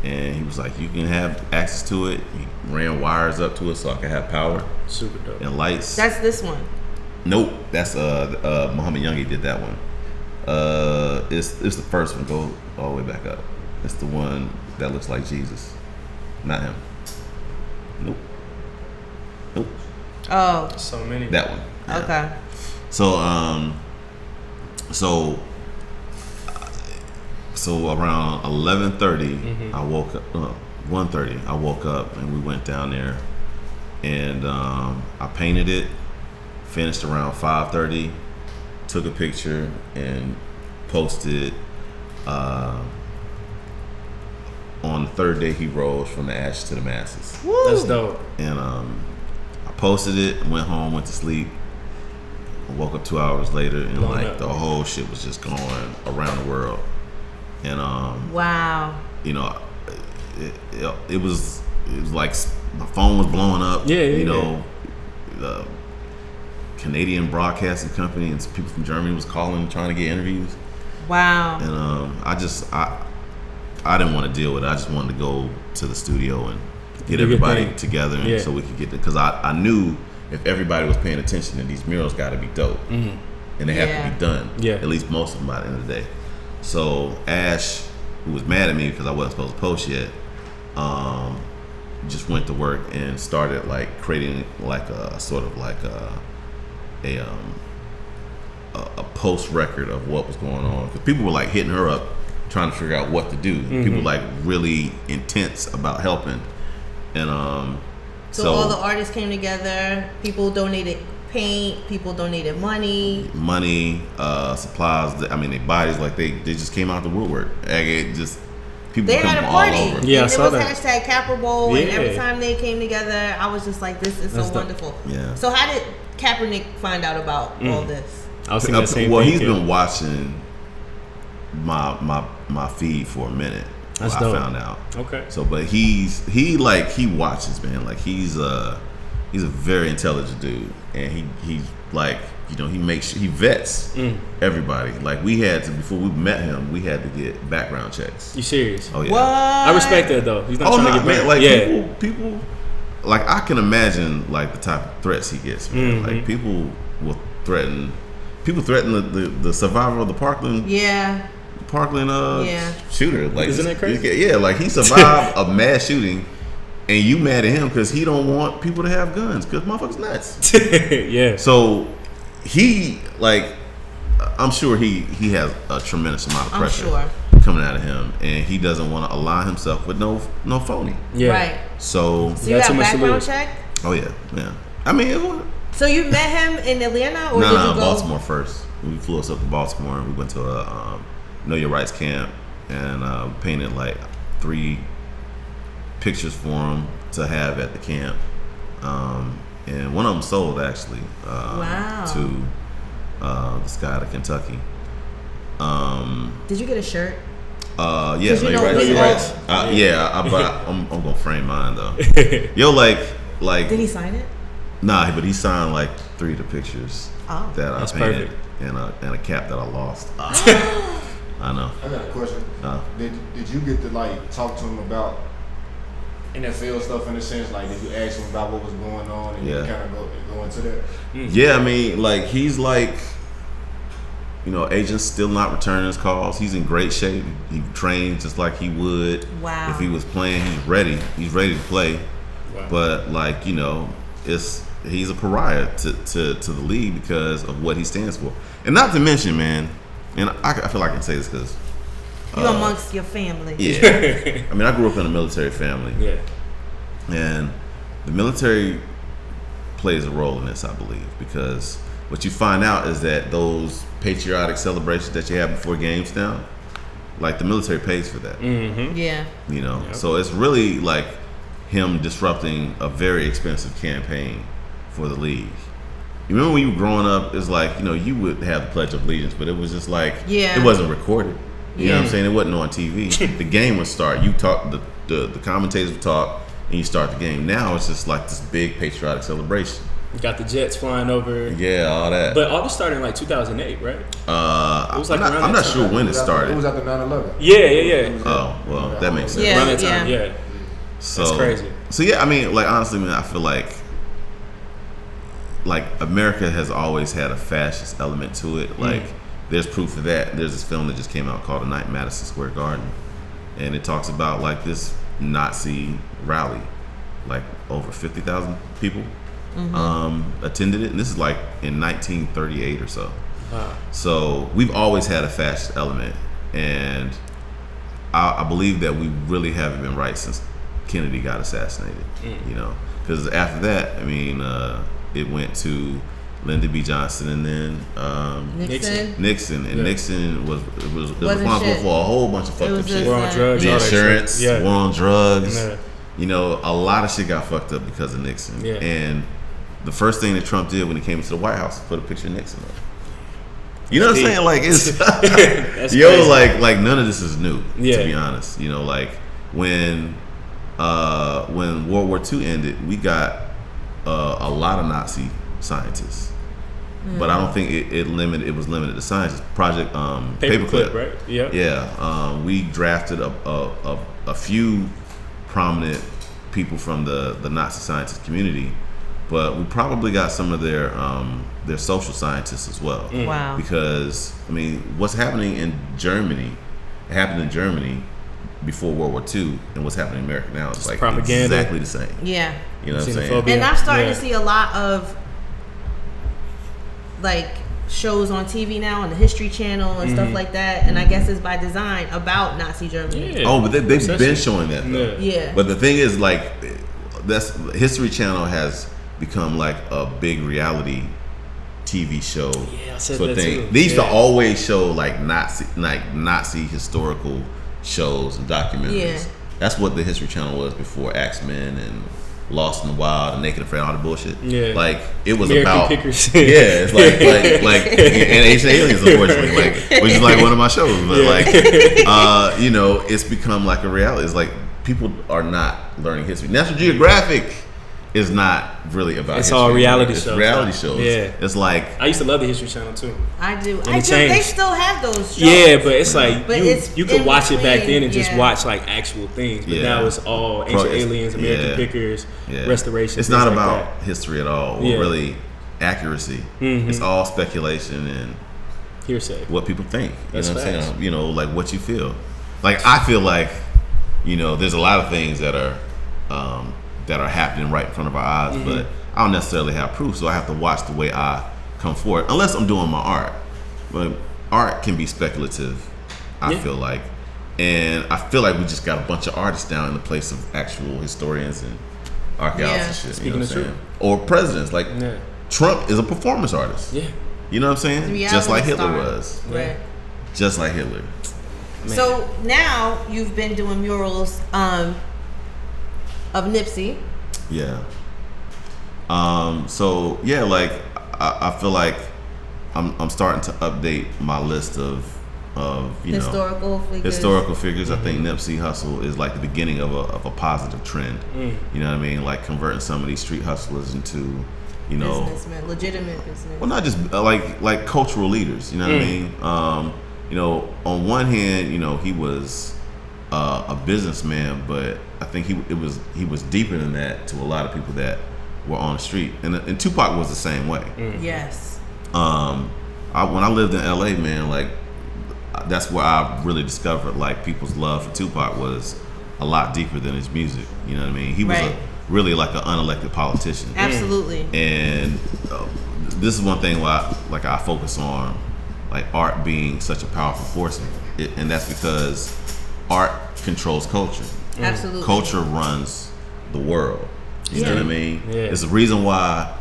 and he was like, you can have access to it. He ran wires up to it so I could have power. Super dope. And lights. That's this one. Nope, that's Muhammad Youngie did that one. It's the first one. Go all the way back up. It's the one that looks like Jesus, not him. Nope. Oh, So many. That one. Yeah. okay. So around 11:30, I woke up. 1:30, I woke up and we went down there, and I painted it. Finished around 5:30. Took a picture and posted. On the 3rd day, he rose from the ashes to the masses. Woo. That's dope. And I posted it, went home, went to sleep. I woke up 2 hours later, and Blown up. the whole shit was just going around the world. And Wow. it was like my phone was blowing up. Yeah. The Canadian broadcasting company and some people from Germany was calling, trying to get interviews. Wow. And I didn't want to deal with it. I just wanted to go to the studio and get everybody together, and so we could get it. Because I knew if everybody was paying attention, then these murals got to be dope, and they have to be done. Yeah. At least most of them by the end of the day. So Ash, who was mad at me because I wasn't supposed to post yet, just went to work and started like creating like a sort of like a post record of what was going on, because people were like hitting her up trying to figure out what to do. People like really intense about helping, and so all the artists came together. People donated paint. People donated money, supplies. I mean, their bodies, like they just came out the woodwork. Like, it just people they come had a all party. over. Yeah, I and saw it was that. hashtag Capra Bowl, and Yeah. every time they came together, I was just like, this is That's so dope. wonderful. Yeah. So how did Kaepernick find out about all this? I was thinking the same Well, thing. he's too. been watching my feed for a minute. That's I dope. found out. Okay. So, but he watches, man. Like he's a very intelligent dude, and he like, he vets everybody. Like we had to, before we met him, we had to get background checks. You serious? Oh yeah. What? I respect that though. He's not trying to get man. back. Like people, like I can imagine like the type of threats he gets. Man. Like people will threaten. People threaten the survivor of the Parkland Yeah. shooter. Like, isn't that crazy? Yeah, like he survived a mass shooting, and you mad at him because he don't want people to have guns because motherfuckers nuts. Yeah. So he, like, I'm sure he has a tremendous amount of I'm pressure. sure. coming out of him, and he doesn't want to align himself with no phony. Yeah. Right. So you got background check? Oh yeah. I mean, so you met him in Atlanta, or did you go? Baltimore first. We flew us up to Baltimore, and we went to a Know Your Rights camp, and painted like 3 pictures for him to have at the camp. And one of them sold actually to this guy out of Kentucky. Did you get a shirt? Yeah, Know Your Rights. I'm gonna frame mine though. Yo, like. Did he sign it? Nah, but he signed like 3 of the pictures that I painted, and a cap that I lost. I know. I got a question. Did you get to like talk to him about NFL stuff in a sense? Like, did you ask him about what was going on, and you kind of go into that? Yeah, I mean, like he's like, agent's still not returning his calls. He's in great shape. He trains just like he would if he was playing. He's ready. He's ready to play. Wow. But like he's a pariah to the league because of what he stands for, and not to mention, man. And I feel like I can say this because you amongst your family. Yeah, I mean, I grew up in a military family. Yeah, and the military plays a role in this, I believe, because what you find out is that those patriotic celebrations that you have before games now, like the military pays for that. Mm-hmm. Yeah, So it's really like him disrupting a very expensive campaign for the league. You remember when you were growing up, it's like, you would have the Pledge of Allegiance, but it was just like, it wasn't recorded. You know what I'm saying? It wasn't on TV. The game would start. You talk, the commentators would talk, and you start the game. Now it's just like this big patriotic celebration. You got the jets flying over. Yeah, all that. But all this started in like 2008, right? It was like I'm not sure when it started. It was after 9/11. Yeah. Oh, well, that makes sense. Yeah, Around that time, yeah. So, that's crazy. So yeah, I mean, like honestly, man, I feel like America has always had a fascist element to it. Like there's proof of that. There's this film that just came out called A Night in Madison Square Garden, and it talks about like this Nazi rally, like over 50,000 people attended it, and this is like in 1938 or so. Wow. So we've always had a fascist element, and I believe that we really haven't been right since Kennedy got assassinated. Because after that, I mean, it went to Lyndon B. Johnson, and then Nixon, and Nixon was responsible for a whole bunch of fucked up shit. War on drugs, the insurance, war on drugs. Yeah. A lot of shit got fucked up because of Nixon. Yeah. And the first thing that Trump did when he came into the White House was put a picture of Nixon up. You know what I'm saying? Like it's like none of this is new. To be honest, like when World War II ended, we got a lot of Nazi scientists, but I don't think it was limited to scientists. Project Paperclip, right? Yeah. We drafted a few prominent people from the Nazi scientist community, but we probably got some of their social scientists as well. Wow. Because I mean, what's happening in Germany happened in Germany before World War II, and what's happening in America now is like propaganda. Exactly the same. Yeah. You know what I'm saying? And I'm starting to see a lot of like shows on TV now on the History Channel and stuff like that, and I guess it's by design about Nazi Germany. Yeah. Oh, but they've been showing that though. Yeah. But the thing is, like, that's History Channel has become like a big reality TV show. Yeah, I said sort that of thing. too. They used to always show like Nazi historical shows and documentaries. Yeah. That's what the History Channel was before X-Men and Lost in the Wild and Naked and Afraid, all the bullshit. Yeah. Like it was American about Pickers. Yeah, it's like and Ancient Aliens, unfortunately, which is like one of my shows. But it's become like a reality. It's like people are not learning history. National Geographic is not really about it's history. all reality It's shows. reality shows. Yeah. It's like I used to love the History Channel too. I do. And They still have those shows. Yeah, but it's like But you could watch it back then and just yeah. watch like actual things. But now it's all Ancient Aliens, American Pickers, Restoration. It's not like about history at all, or really accuracy. It's all speculation and hearsay. what people think. That's know what I'm facts. saying? Like what you feel. Like I feel like, there's a lot of things that are happening right in front of our eyes, but I don't necessarily have proof, so I have to watch the way I come forward, unless I'm doing my art. But art can be speculative, I feel like. And I feel like we just got a bunch of artists down in the place of actual historians and archaeologists and shit. You know what I'm saying? Or presidents. Like Trump is a performance artist. Yeah. You know what I'm saying? Just like Hitler was. Right. Just like Hitler. Man. So now you've been doing murals of Nipsey. Yeah. So yeah, like I feel like I'm starting to update my list of historical figures. I think Nipsey Hussle is like the beginning of a positive trend. You know what I mean? Like converting some of these street hustlers into, businessmen, legitimate business. Well, not just like cultural leaders. You know what I mean? On one hand, he was a businessman, but I think he was deeper than that to a lot of people that were on the street. And Tupac was the same way. Yes. When I lived in LA, man, like that's where I really discovered like people's love for Tupac was a lot deeper than his music. You know what I mean? He was really like an unelected politician. Absolutely. And this is one thing why I focus on like art being such a powerful force, and that's because art controls culture. Absolutely. Culture runs the world. You know what I mean? Yeah. It's the reason why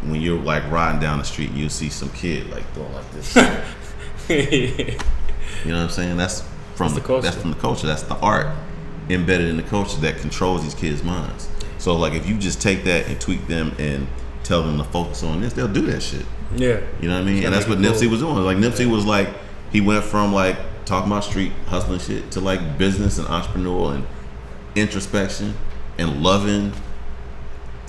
when you're like riding down the street, you'll see some kid like doing like this. You know what I'm saying? That's from the culture. That's from the culture. That's the art embedded in the culture that controls these kids' minds. So like if you just take that and tweak them and tell them to focus on this, they'll do that shit. Yeah. You know what I mean? And that's what Nipsey was doing. Like Nipsey was like, he went from like talking about street hustling shit to like business and entrepreneurial and introspection and loving.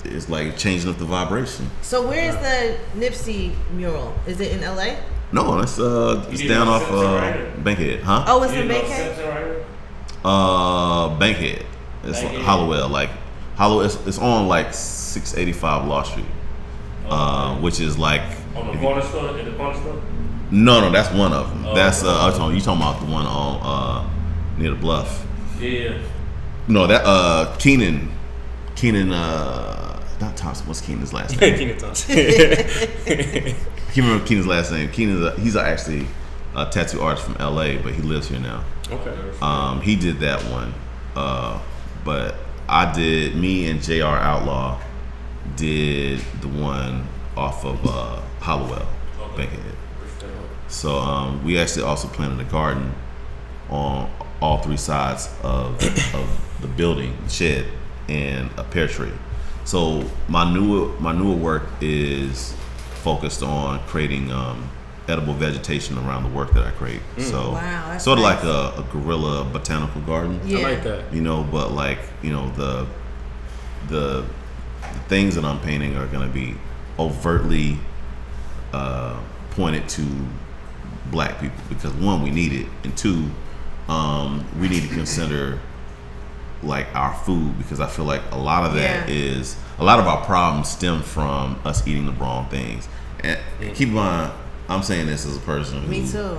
It's like changing up the vibration. So where is the Nipsey mural? Is it in LA? No, it's down off Bankhead, huh? Oh, it's in Bankhead. Bankhead. It's Hollowell, it's on like 685 Law Street, which is like on the corner store. In the corner store. No, that's one of them. That's you talking about the one on near the Bluff. Yeah. No, that Keenan. Not Thompson. What's Keenan's last name? Keenan Thompson. I can't remember Keenan's last name. He's actually a tattoo artist from LA, but he lives here now. Okay. He did that one, but me and JR Outlaw did the one off of Hollowell, Bankhead. So we actually also planted a garden on all three sides of the building, shed, and a pear tree. So my newer work is focused on creating edible vegetation around the work that I create. So sort of like a guerrilla botanical garden. Yeah. I like that. But like, the things that I'm painting are gonna be overtly pointed to Black people because one, we need it, and two, we need to consider like our food, because I feel like a lot of that is a lot of our problems stem from us eating the wrong things. And keep in mind, I'm saying this as a person who eats terrible.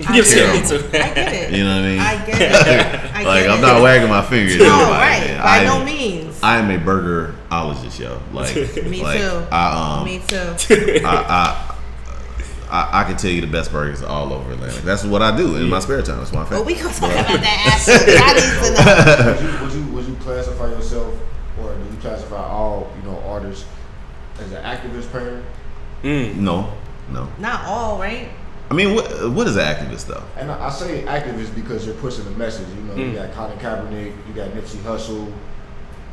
I get it. You know what I mean? I get it. I'm not wagging my finger at no, everybody. Right. By no means. I am a burgerologist, yo. Like me like, too. Me too. I can tell you the best burgers all over Atlanta. That's what I do in my spare time. That's my favorite. Well, we gonna talk about that after. Would you classify yourself, or do you classify all artists as an activist parent? No. Not all, right? I mean, what is an activist though? And I say activist because you're pushing the message. You got Colin Kaepernick, you got Nipsey Hussle,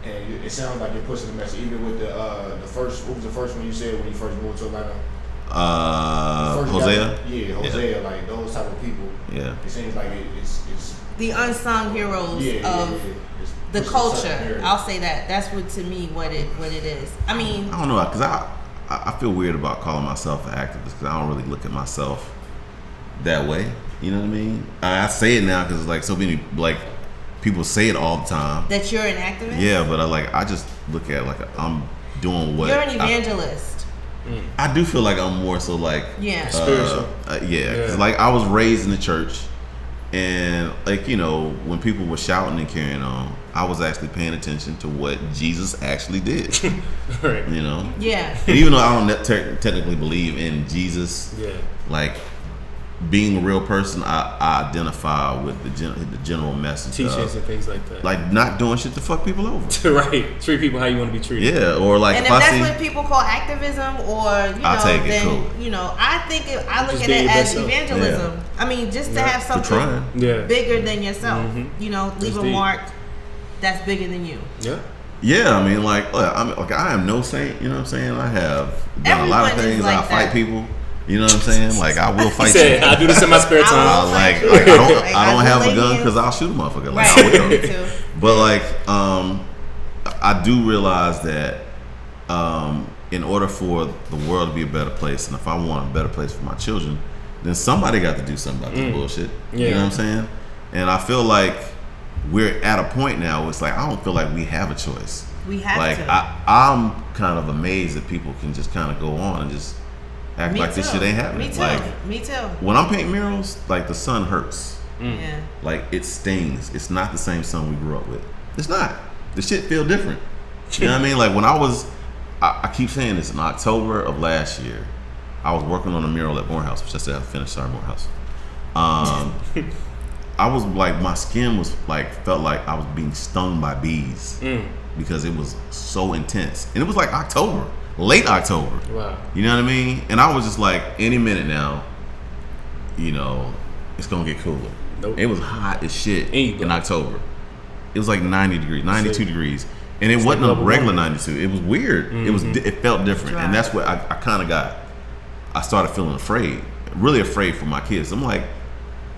and it sounds like you're pushing the message. Even with the first, what was the first one you said when you first moved to Atlanta? Hosea. Hosea, like those type of people. Yeah. It seems like it's the unsung heroes of the culture. I'll say that. That's what it is. I mean, I don't know, because I feel weird about calling myself an activist because I don't really look at myself that way. You know what I mean? I say it now because it's like so many like people say it all the time. That you're an activist? Yeah, but I just look at it like I'm doing what. You're an evangelist. I do feel like I'm more so like spiritual. Because like I was raised in the church, and like when people were shouting and carrying on, I was actually paying attention to what Jesus actually did. Right. Yeah. And even though I don't technically believe in Jesus, like being a real person, I identify with the general message. Teachings and things like that. Like not doing shit to fuck people over. Right. Treat people how you want to be treated. Yeah, or like and if that's what people call activism, or I'll take it, then cool. I think I look Just at be it your as best self. evangelism. Yeah. I mean, just to have something bigger than yourself. Mm-hmm. Leave a mark that's bigger than you. Yeah. Yeah, I mean, I am no saint. You know what I'm saying? I have done a lot of things. I fight people. You know what I'm saying? Like I will fight you. I do this in my spare time. I don't have a gun because I'll shoot a motherfucker. Like I will. Me too. But like, I do realize that in order for the world to be a better place, and if I want a better place for my children, then somebody got to do something about this bullshit. Yeah. You know what I'm saying? And I feel like we're at a point now where it's like I don't feel like we have a choice. We have to. I'm kind of amazed that people can just kind of go on and just act like this shit ain't happening. Me too. When I'm painting murals, like the sun hurts. Yeah. Like it stings. It's not the same sun we grew up with. It's not. The shit feel different. You know what I mean? Like when I keep saying this, in October of last year, I was working on a mural at Morehouse, which I still have finished. Sorry, Morehouse. I was like, my skin was like, felt like I was being stung by bees because it was so intense. And it was like October, late October. Wow. You know what I mean? And I was just like, any minute now, it's going to get cooler. Nope. It was hot as shit in October. It was like 90 degrees, 92 degrees. And it wasn't a regular 92. It was weird. It felt different. And that's what I started feeling afraid, really afraid for my kids. I'm like,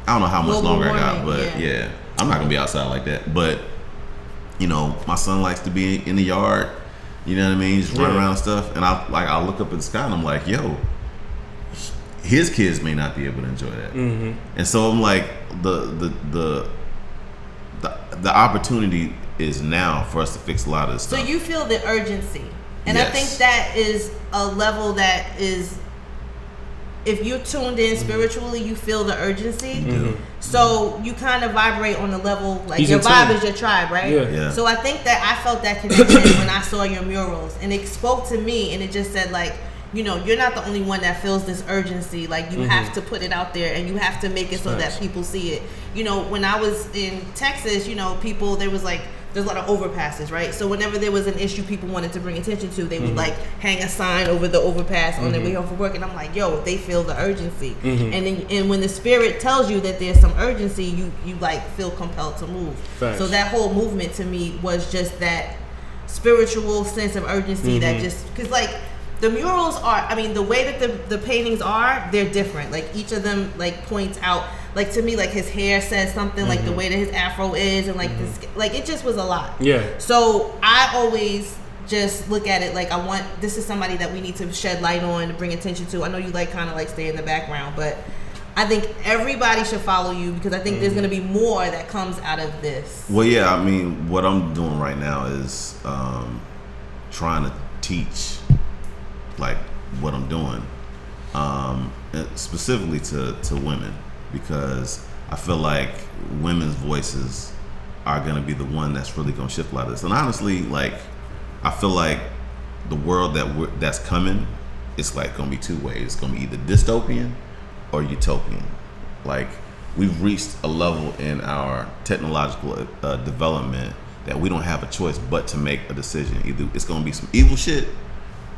I don't know how much longer I got, but yeah, I'm not gonna be outside like that. But my son likes to be in the yard. You know what I mean? Just run around and stuff. And I look up at the sky and I'm like, yo, his kids may not be able to enjoy that. And so I'm like, the opportunity is now for us to fix a lot of this stuff. So you feel the urgency, and yes. I think that is a level that is. If you're tuned in spiritually, you feel the urgency. So you kind of vibrate on the level, like your vibe is your tribe, right? Yeah. So I think that I felt that connection when I saw your murals, and it spoke to me, and it just said like, you're not the only one that feels this urgency. Like you have to put it out there, and you have to make it so that people see it. When I was in Texas, people, there was like, there's a lot of overpasses, right? So whenever there was an issue people wanted to bring attention to, they would like hang a sign over the overpass on their way home from work, and I'm like, yo, they feel the urgency. And when the spirit tells you that there's some urgency, you like feel compelled to move. Thanks. So that whole movement to me was just that spiritual sense of urgency that just, because like the murals are, the way that the paintings are, they're different. Like each of them like points out, like to me, like his hair says something, like the way that his afro is, and like this, like it just was a lot. Yeah. So I always just look at it like this is somebody that we need to shed light on, to bring attention to. I know you like kind of like stay in the background, but I think everybody should follow you, because I think there's going to be more that comes out of this. Well, yeah, what I'm doing right now is trying to teach like what I'm doing, specifically to women, because I feel like women's voices are going to be the one that's really going to shift a lot of this. And honestly, like I feel like the world that's coming, it's like going to be two ways. It's going to be either dystopian or utopian. Like we've reached a level in our technological development that we don't have a choice but to make a decision. Either it's going to be some evil shit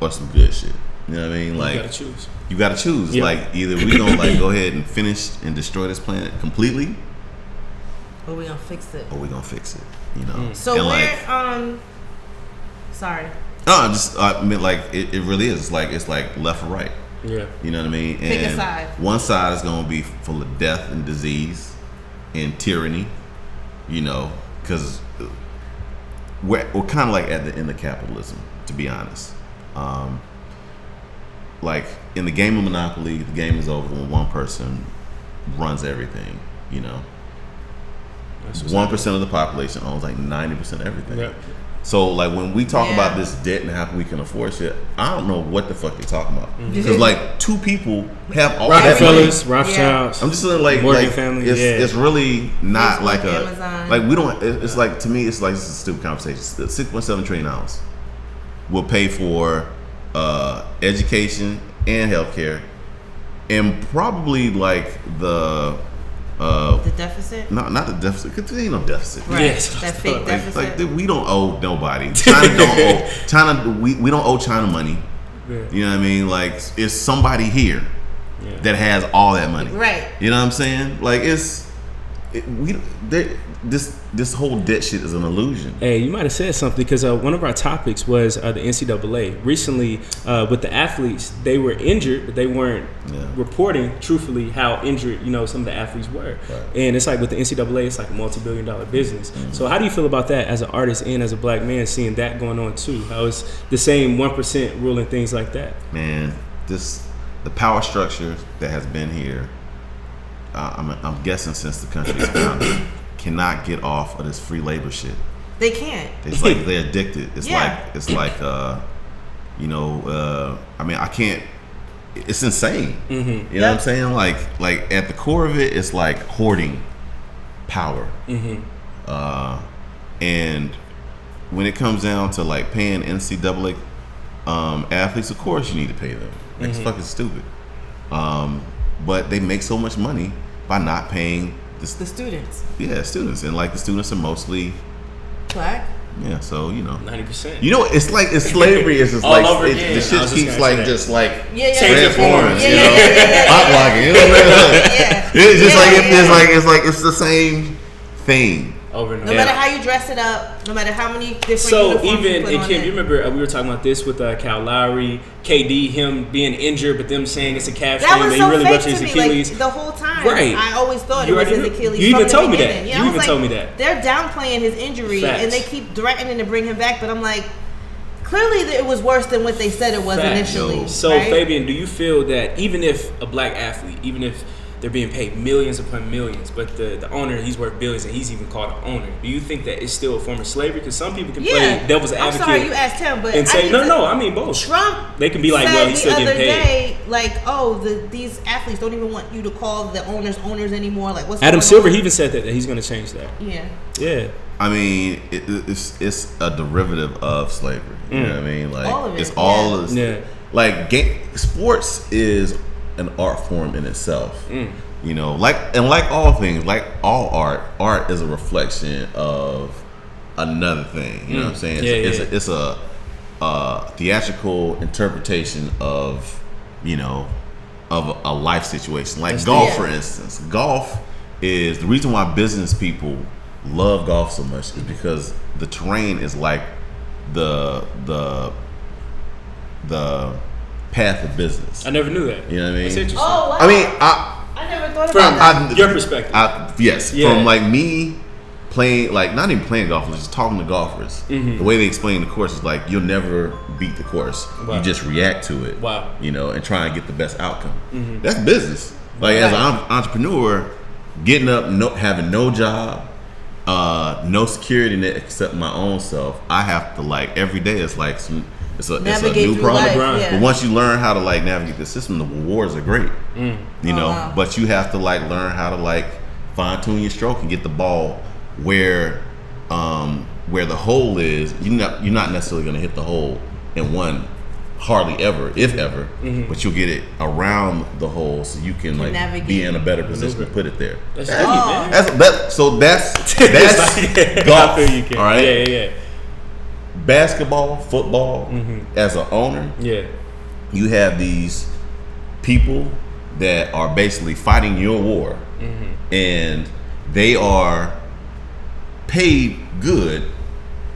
or some good shit. You know what I mean? Like you gotta choose. Yeah. Like either we gonna like go ahead and finish and destroy this planet completely, or we gonna fix it. So and we're sorry. No, I mean like it really is. It's like left or right. Yeah. You know what I mean? And pick a side. One side is gonna be full of death and disease and tyranny. Because we're kind of like at the end of capitalism, to be honest. Like in the game of Monopoly, the game is over when one person runs everything. 1% of the population owns like 90% of everything. Yep. So like when we talk about this debt and how we can afford shit, I don't know what the fuck you're talking about, because like two people have all that Rockefellers, Rothschilds. I'm just saying like Morgan family. It's really not Facebook, like Amazon. like we don't. It's like, to me, it's like, this is a stupid conversation. $6.7 trillion will pay for education and healthcare and probably like the deficit. No, not the deficit. Because there ain't no deficit. Right. Yes. That fake deficit. Like we don't owe nobody. China don't owe China. We don't owe China money. Yeah. You know what I mean? Like it's somebody here that has all that money. Right. You know what I'm saying? Like this whole debt shit is an illusion. Hey, you might have said something because one of our topics was the NCAA. Recently, with the athletes, they were injured, but they weren't reporting truthfully how injured, some of the athletes were. Right. And it's like with the NCAA, it's like a multi-billion-dollar business. Mm-hmm. So how do you feel about that as an artist and as a black man, seeing that going on too? How is the same 1% rule and things like that? Man, the power structure that has been here, I'm guessing since the country is founded, cannot get off of this free labor shit. They can't. It's like they're addicted. It's like I mean, I can't. It's insane. Mm-hmm. You know what I'm saying? Like at the core of it, it's like hoarding power. Mm-hmm. And when it comes down to like paying NCAA athletes, of course you need to pay them. It's fucking stupid. But they make so much money by not paying the students. Yeah, students. And like the students are mostly black. Yeah, so 90%. It's like it's slavery. It's just like the shit keeps like just like transforming. Hot locking. It's just like it's the same thing. Over and no matter how you dress it up, no matter how many different So uniforms even, you put and on Kim, it. you remember we were talking about this with Kyle Lowry, KD, him being injured, but them saying it's a calf strain, that was but so he really fake ruptured to his me. Achilles. Like the whole time, Right. I always thought You it was already his knew. Achilles. You even from the told me that. beginning. You I was even told me that. They're downplaying his injury, Facts. and they keep threatening to bring him back. But I'm like, clearly it was worse than what they said it was Facts. initially. So right? Fabian, do you feel that even if a black athlete, even if they're being paid millions upon millions, but the owner, he's worth billions, and he's even called an owner, do you think that it's still a form of slavery? Because some people can play devil's advocate. I'm sorry you asked him, but and say no. I mean both. Trump. They can be like, well, he's still getting paid. Day, like, these athletes don't even want you to call the owners anymore. Like, what's Adam going Silver? on? He even said that he's going to change that. Yeah. I mean, it's a derivative of slavery. You know what I mean? Like all of it. It's all of this. Like sports is an art form in itself. Like all things, like all art is a reflection of another thing. You know what I'm saying? It's a theatrical interpretation of a life situation. Like golf, for instance. Golf is the reason why business people love golf so much is because the terrain is like the path of business. I never knew that. You know what I mean? That's interesting. Oh, wow. I mean, I never thought about that. Your perspective. Yes. From like me playing, like not even playing golf, just talking to golfers. The way they explain the course is like you'll never beat the course. Wow. You just react to it. Wow. And try and get the best outcome. That's business. Like as an entrepreneur, getting up, having no job, no security net except my own self. I have to like every day. It's like it's a new problem. But once you learn how to like navigate the system, the rewards are great. Wow. But you have to like learn how to like fine tune your stroke and get the ball where the hole is. You're not necessarily going to hit the hole in one. Hardly ever, if ever, but you'll get it around the hole so you can like navigate. Be in a better position to put it there. That's heavy, man. That's golf. All right. Yeah. Basketball, football. As an owner, you have these people that are basically fighting your war, and they are paid good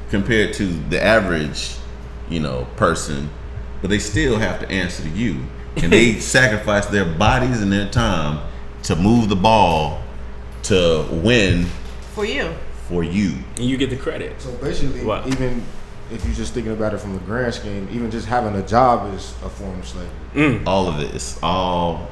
compared to the average, person. But they still have to answer to you, and they sacrifice their bodies and their time to move the ball to win for you. And you get the credit. So basically, even if you're just thinking about it from the grand scheme, even just having a job is a form of slavery. All of it. It's all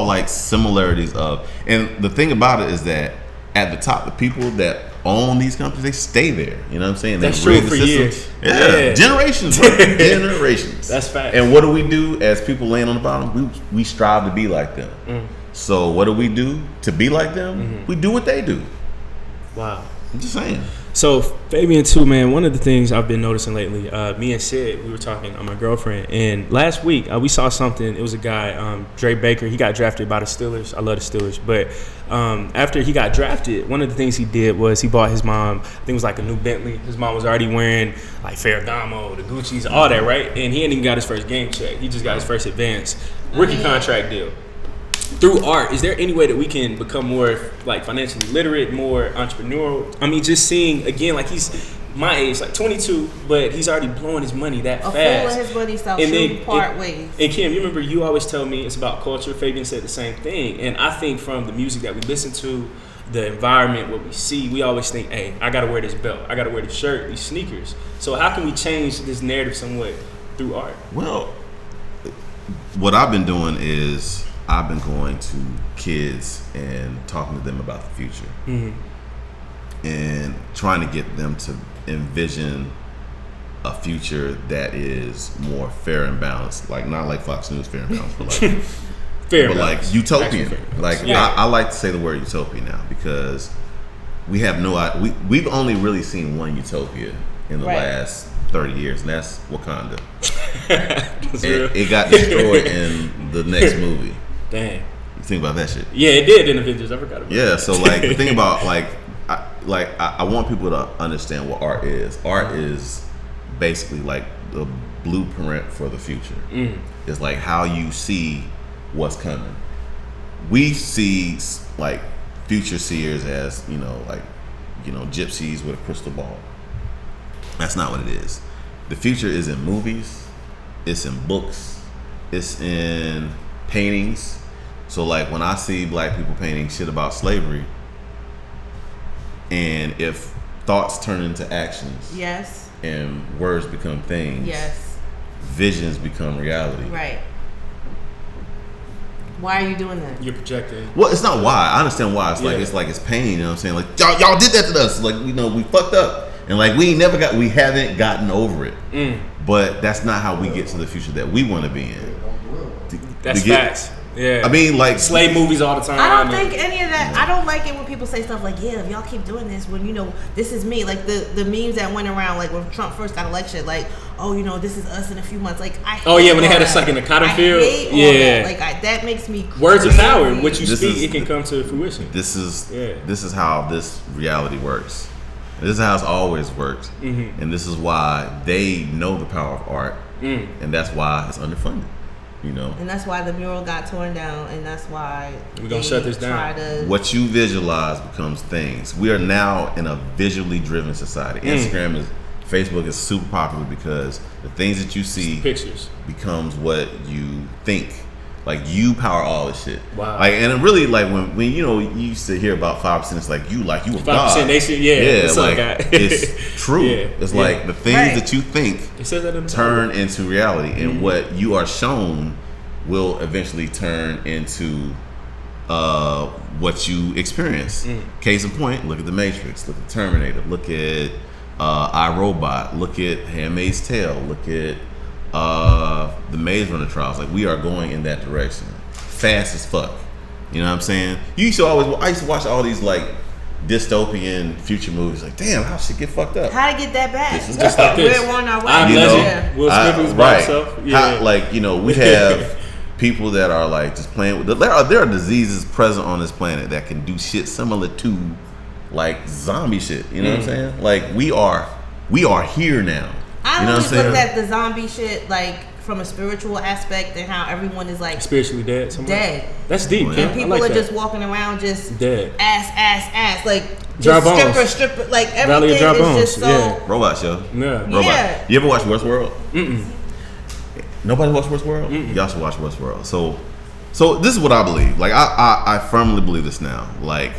like similarities of. And the thing about it is that at the top, the people that own these companies, they stay there. You know what I'm saying? That's true for years. Yeah. Generations. Generations. That's fact. And what do we do as people laying on the bottom? We strive to be like them. So what do we do to be like them? We do what they do. Wow. I'm just saying. So Fabian too, man. One of the things I've been noticing lately, me and Sid, we were talking on my girlfriend, and last week we saw something. It was a guy, Dre Baker. He got drafted by the Steelers. I love the Steelers, but after he got drafted, one of the things he did was he bought his mom, I think it was like a new Bentley. His mom was already wearing like Ferragamo, the Gucci's, all that, right? And he hadn't even got his first game check. He just got his first advance rookie contract deal. Through art, is there any way that we can become more like financially literate, more entrepreneurial? I mean, just seeing again, like he's my age, like 22, but he's already blowing his money that fast. A fool of his money shall soon part ways. And Kim, you remember you always tell me it's about culture. Fabian said the same thing, and I think from the music that we listen to, the environment, what we see, we always think, hey, I gotta wear this belt, I gotta wear this shirt, these sneakers. So how can we change this narrative somewhat through art? Well, what I've been doing is I've been going to kids and talking to them about the future, and trying to get them to envision a future that is more fair and balanced, like not like Fox News fair and balanced, but like fair, but like utopian. Like yeah. I like to say the word utopia now because we have we've only really seen one utopia in the last 30 years, and that's Wakanda. It got destroyed in the next movie. Dang. You think about that shit. Yeah, it did in Avengers. I forgot about Yeah, so like the thing about I want people to understand what art is. Art is basically like the blueprint for the future. It's like how you see what's coming. We see like future seers as, gypsies with a crystal ball. That's not what it is. The future is in movies, it's in books, it's in paintings. So like when I see black people painting shit about slavery, and if thoughts turn into actions, yes, and words become things, yes, visions become reality. Right. Why are you doing that? You're projecting. Well, it's not why. I understand why. It's like it's pain. You know what I'm saying? Like y'all did that to us. Like we fucked up, and like we haven't gotten over it. But that's not how we get to the future that we want to be in. That's facts. Yeah, I mean, like slave movies all the time. I don't think any of that. I don't like it when people say stuff like, "Yeah, if y'all keep doing this, when this is me." Like the memes that went around, like when Trump first got elected, like, "Oh, this is us in a few months." Like when they had us stuck in the cotton field. Yeah, that. Like that makes me crazy. Words of power. What you speak, it can come to fruition. This is how this reality works. This is how it's always worked, and this is why they know the power of art, and that's why it's underfunded. And that's why the mural got torn down, and that's why we're gonna shut this down. What you visualize becomes things. We are now in a visually driven society. Facebook is super popular because the things that you see pictures becomes what you think. Like you power all this shit. Wow. Like and it really like when you used to hear about 5%, it's like you a 5% nation. Yeah. Like it's true. Yeah. It's like the things that you think turn into reality, and what you are shown will eventually turn into what you experience. Case in point, look at The Matrix, look at Terminator, look at iRobot, look at Handmaid's Tale, look at the Maze Runner trials. Like we are going in that direction fast as fuck. You know what I'm saying? I used to watch all these like dystopian future movies. Like, damn, how shit get fucked up? How to get that back? This is just like this. We're on our way. Will Smith was by himself. Yeah. We have people that are like just playing with there are diseases present on this planet that can do shit similar to like zombie shit. You know what I'm saying? Like we are here now. I always looked at the zombie shit like from a spiritual aspect, and how everyone is like spiritually dead. Dead. That's deep. And people are just walking around just dead. Ass. Like dry just stripper. Like everything is just so robot show. Yeah. Robot. Yeah. You ever watch Westworld? Nobody watch Westworld? Y'all should watch Westworld. So this is what I believe. Like I firmly believe this now. Like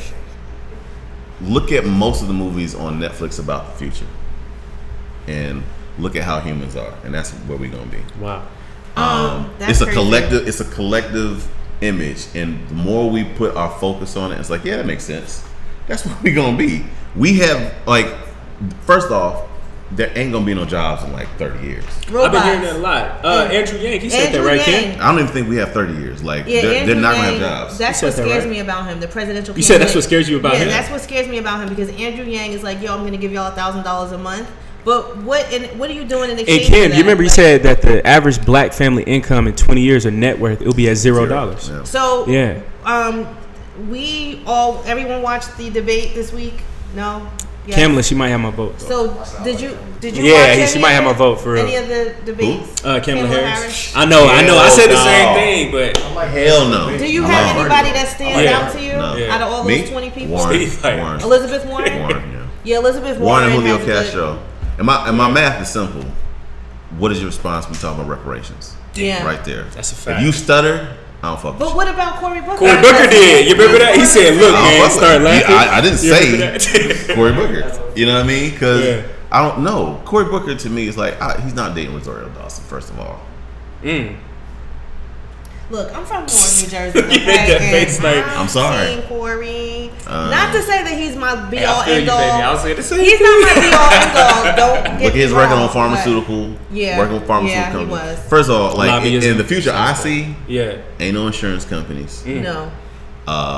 look at most of the movies on Netflix about the future, and look at how humans are, and that's where we're gonna be. Wow. It's a collective image, and the more we put our focus on it, it's like, yeah, that makes sense. That's where we're gonna be. We have first off, there ain't gonna be no jobs in like 30 years. Robots. I've been hearing that a lot. Andrew Yang, he said that, right, Ken? I don't even think we have 30 years. Like, Yeah, they're not gonna Yang, have jobs. That's what scares right? me about him. The presidential. You said that's what scares you about him? Yeah, that's what scares me about him because Andrew Yang is like, yo, I'm gonna give y'all $1,000 a month. But what are you doing in exchange? And Ken, for that? you remember you said that the average black family income in 20 years or net worth, it'll be at $0. Yeah. So Yeah. Everyone watched the debate this week? No. Yes. Kamala, she might have my vote. Though. So did you? Yeah, watch she might have my vote for real. Any of the debates? Kamala Harris. I know. I said the same thing, but Hell no. Do you have anybody that stands Yeah. out to you No. out of all Me? those 20 people? Warren. Elizabeth Warren. Yeah, Elizabeth Warren. Warren and Julio has a good- Castro. And my math is simple. What is your response when we talk about reparations? Yeah. Right there. That's a fact. If you stutter, I don't fuck with But you. what about Cory Booker? Cory Booker did. You remember that? He said, "Look, I don't man, fuck start with you. laughing." I didn't You remember say that? Cory Booker. You know what I mean? Because Yeah. I don't know. Cory Booker to me is like he's not dating Rosario Dawson. First of all, Look, I'm from North New Jersey. You made Okay? that face And like- I'm sorry. Team Corey. Not to say that he's my be Hey, I all feel end you, baby. I all. was saying the same He's thing. not my be all end all. Don't get look at his me record wrong, on but- pharmaceutical. Yeah. Working with pharmaceutical Yeah, he companies. was. First of all, like Lobbyism. in the future, I see Yeah. ain't no insurance companies. No.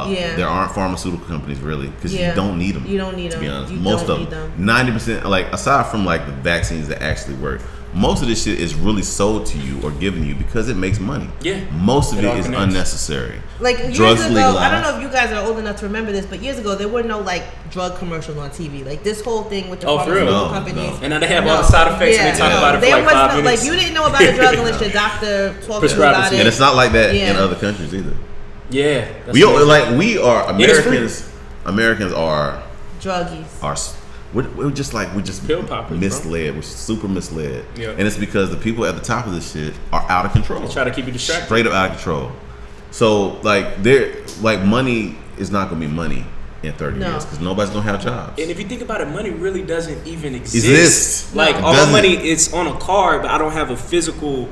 Yeah. There aren't pharmaceutical companies really because Yeah. you don't need them. You don't need to be them. honest. You Most don't of need them. 90%, like aside from like the vaccines that actually work, most of this shit is really sold to you or given you because it makes money. Yeah. Most of It it all is connects. unnecessary. Like years Drugs ago, legalized. I don't know if you guys are old enough to remember this, but years ago there were no like drug commercials on TV. Like this whole thing with the Oh, for real? pharmaceutical No, companies. no. And now they have all the side effects and they talk about it for There like was 5 no, minutes. like you didn't know about a drug unless your doctor talked to you Prescribed about it to it. you. And it's not like that in Yeah. other countries either. Yeah. that's We amazing. we are it's free. Americans. Americans are Druggies. we're just Pill poppers, bro. misled. We're super misled, Yeah. and it's because the people at the top of this shit are out of control. They try to keep you distracted. Straight up out of control. So money is not gonna be money in 30 No. years because nobody's gonna have jobs. And if you think about it, money really doesn't even exist. Exist. Like No. all my Doesn't. money, it's on a card, but I don't have a physical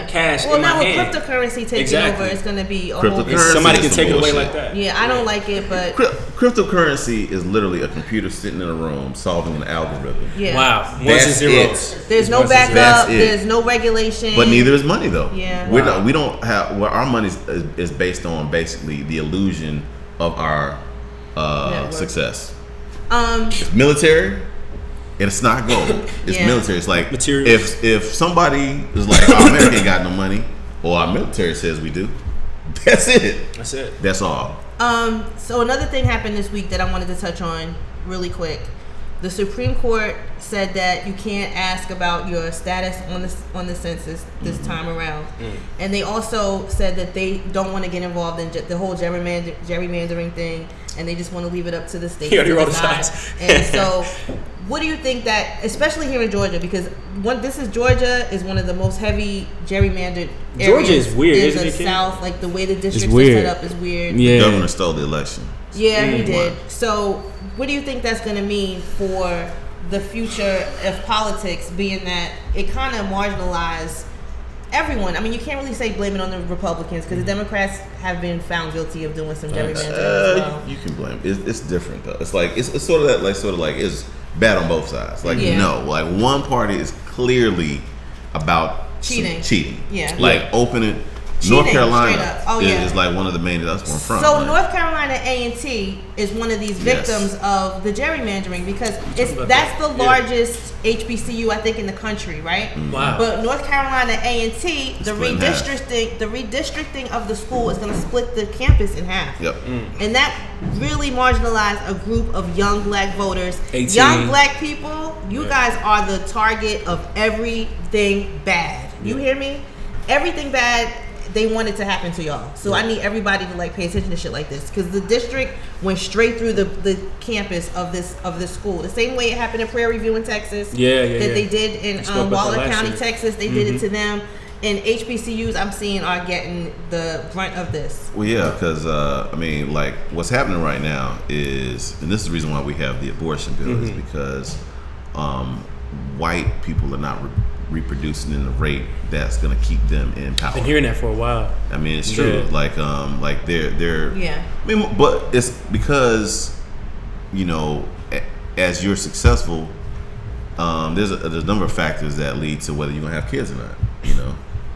cash Well, in my now with hand. cryptocurrency taking Exactly. over, it's going to be a whole Cryptocurrency different. Somebody is can some take it away bullshit. like that. Yeah, I don't like it, but Cryptocurrency is literally a computer sitting in a room solving an algorithm. yeah. Wow, ones and That's zeros. it. There's no Ones and zeros. backup. That's it. There's no regulation. But neither is money though. Yeah. Wow. We don't have our money is based on basically the illusion of our Network. success. It's military, and it's not gold. It's Yeah. military. It's like Materials. if somebody is like, "Oh, America ain't got no money," or our military says we do. That's it. That's it. That's all. So another thing happened this week that I wanted to touch on really quick. The Supreme Court said that you can't ask about your status on the census this time around, and they also said that they don't want to get involved in the whole gerrymandering thing, and they just want to leave it up to the states He already to rolled his decide. eyes. And so, what do you think that, especially here in Georgia, because Georgia is one of the most heavy gerrymandered areas Georgia is weird, in isn't the it, Kim? South. Like the way the districts are weird. set up is weird. Yeah. The governor stole the election. Yeah, he did. Wow. So, what do you think that's going to mean for the future of politics, being that it kind of marginalized everyone? I mean, you can't really say blame it on the Republicans because the Democrats have been found guilty of doing some gerrymandering as well. You can blame. It's different though. It's like it's sort of that like it's bad on both sides. Like Yeah. no, like one party is clearly about some cheating. Yeah. Like opening. Cheating, North Carolina straight up. Oh, yeah. is like one of the main. That's where I'm from. So like. North Carolina A&T is one of these Yes. victims of the gerrymandering because about that's that. the Yeah. largest HBCU I think in the country, right? Wow. But North Carolina A&T, the Split in half. redistricting of the school is going to split the campus in half. Yep. And that really marginalized a group of young black voters. 18. Young black people, you guys are the target of everything bad. You hear me? Everything bad they wanted to happen to y'all. So I need everybody to like pay attention to shit like this because the district went straight through the campus of this school. The same way it happened in Prairie View in Texas. That they did in spoke about Waller that last County, year. Texas. They did it to them. And HBCUs I'm seeing are getting the brunt of this. Well, yeah, because I mean, like, what's happening right now is, and this is the reason why we have the abortion bill, is because white people are not reproducing in the rate that's going to keep them in power. Been hearing that for a while. I mean, it's true. Yeah. Like they're. Yeah. I mean, but it's because, you know, as you're successful, there's a number of factors that lead to whether you're gonna have kids or not. You know,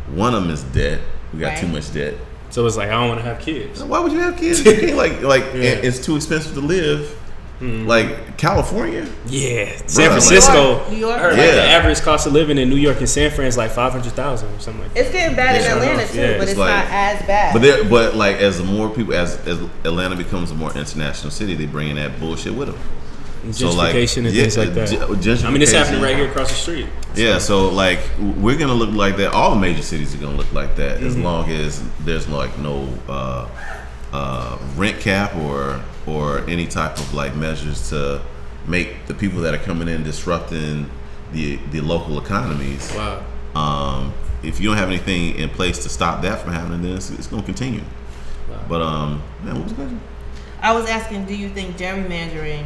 one of them is debt. We got too much debt. So it's like I don't want to have kids. Why would you have kids? You can't, like it's too expensive to live. Like California, San Francisco, New York. I heard like the average cost of living in New York and San Fran is like $500,000 or something like that. It's getting bad in Atlanta too, but it's like, not as bad. But like as the more people, as Atlanta becomes a more international city, they bring in that bullshit with them. Gentrification and things like that. I mean, it's happening right here across the street. Yeah, so like we're gonna look like that. All the major cities are gonna look like that as long as there's like no rent cap or any type of like measures to make the people that are coming in disrupting the local economies. Wow. If you don't have anything in place to stop that from happening, then it's going to continue. Wow. But man, what was the question? I was asking, do you think gerrymandering?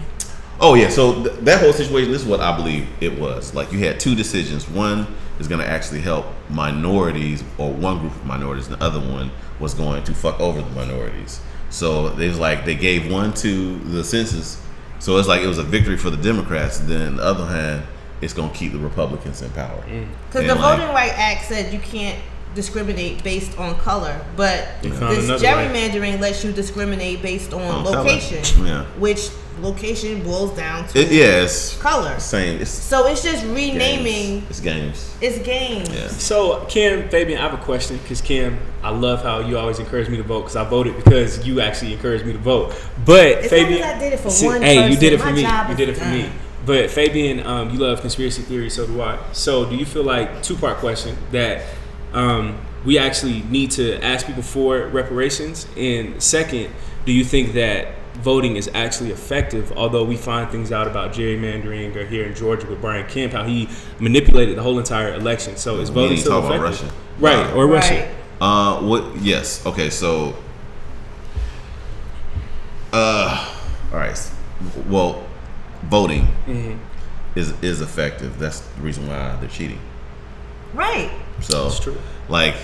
Oh yeah, so that whole situation. This is what I believe it was. Like you had two decisions. One is going to actually help minorities or one group of minorities, and the other one was going to fuck over the minorities. So there's like they gave one to the census, so it's like it was a victory for the Democrats. Then on the other hand, it's gonna keep the Republicans in power. Because the Voting Rights Act said you can't discriminate based on color, but this gerrymandering lets you discriminate based on location, which location boils down to color. Same. So it's just renaming. Games. It's games. Yeah. So Kim, Fabian, I have a question because Kim, I love how you always encourage me to vote because I voted because you actually encouraged me to vote. But as Fabian, long as I did it for one person, you did it for my me. job You did it is for done. me. But Fabian, you love conspiracy theories, so do I. So do you feel like, two-part question, that we actually need to ask people for reparations? And second, do you think that voting is actually effective, although we find things out about gerrymandering or here in Georgia with Brian Kemp, how he manipulated the whole entire election? So is voting still effective? About Russia. Right, or Russia. What? Yes. Okay. So, all right. Well, voting is effective. That's the reason why they're cheating. Right. So that's true. Like,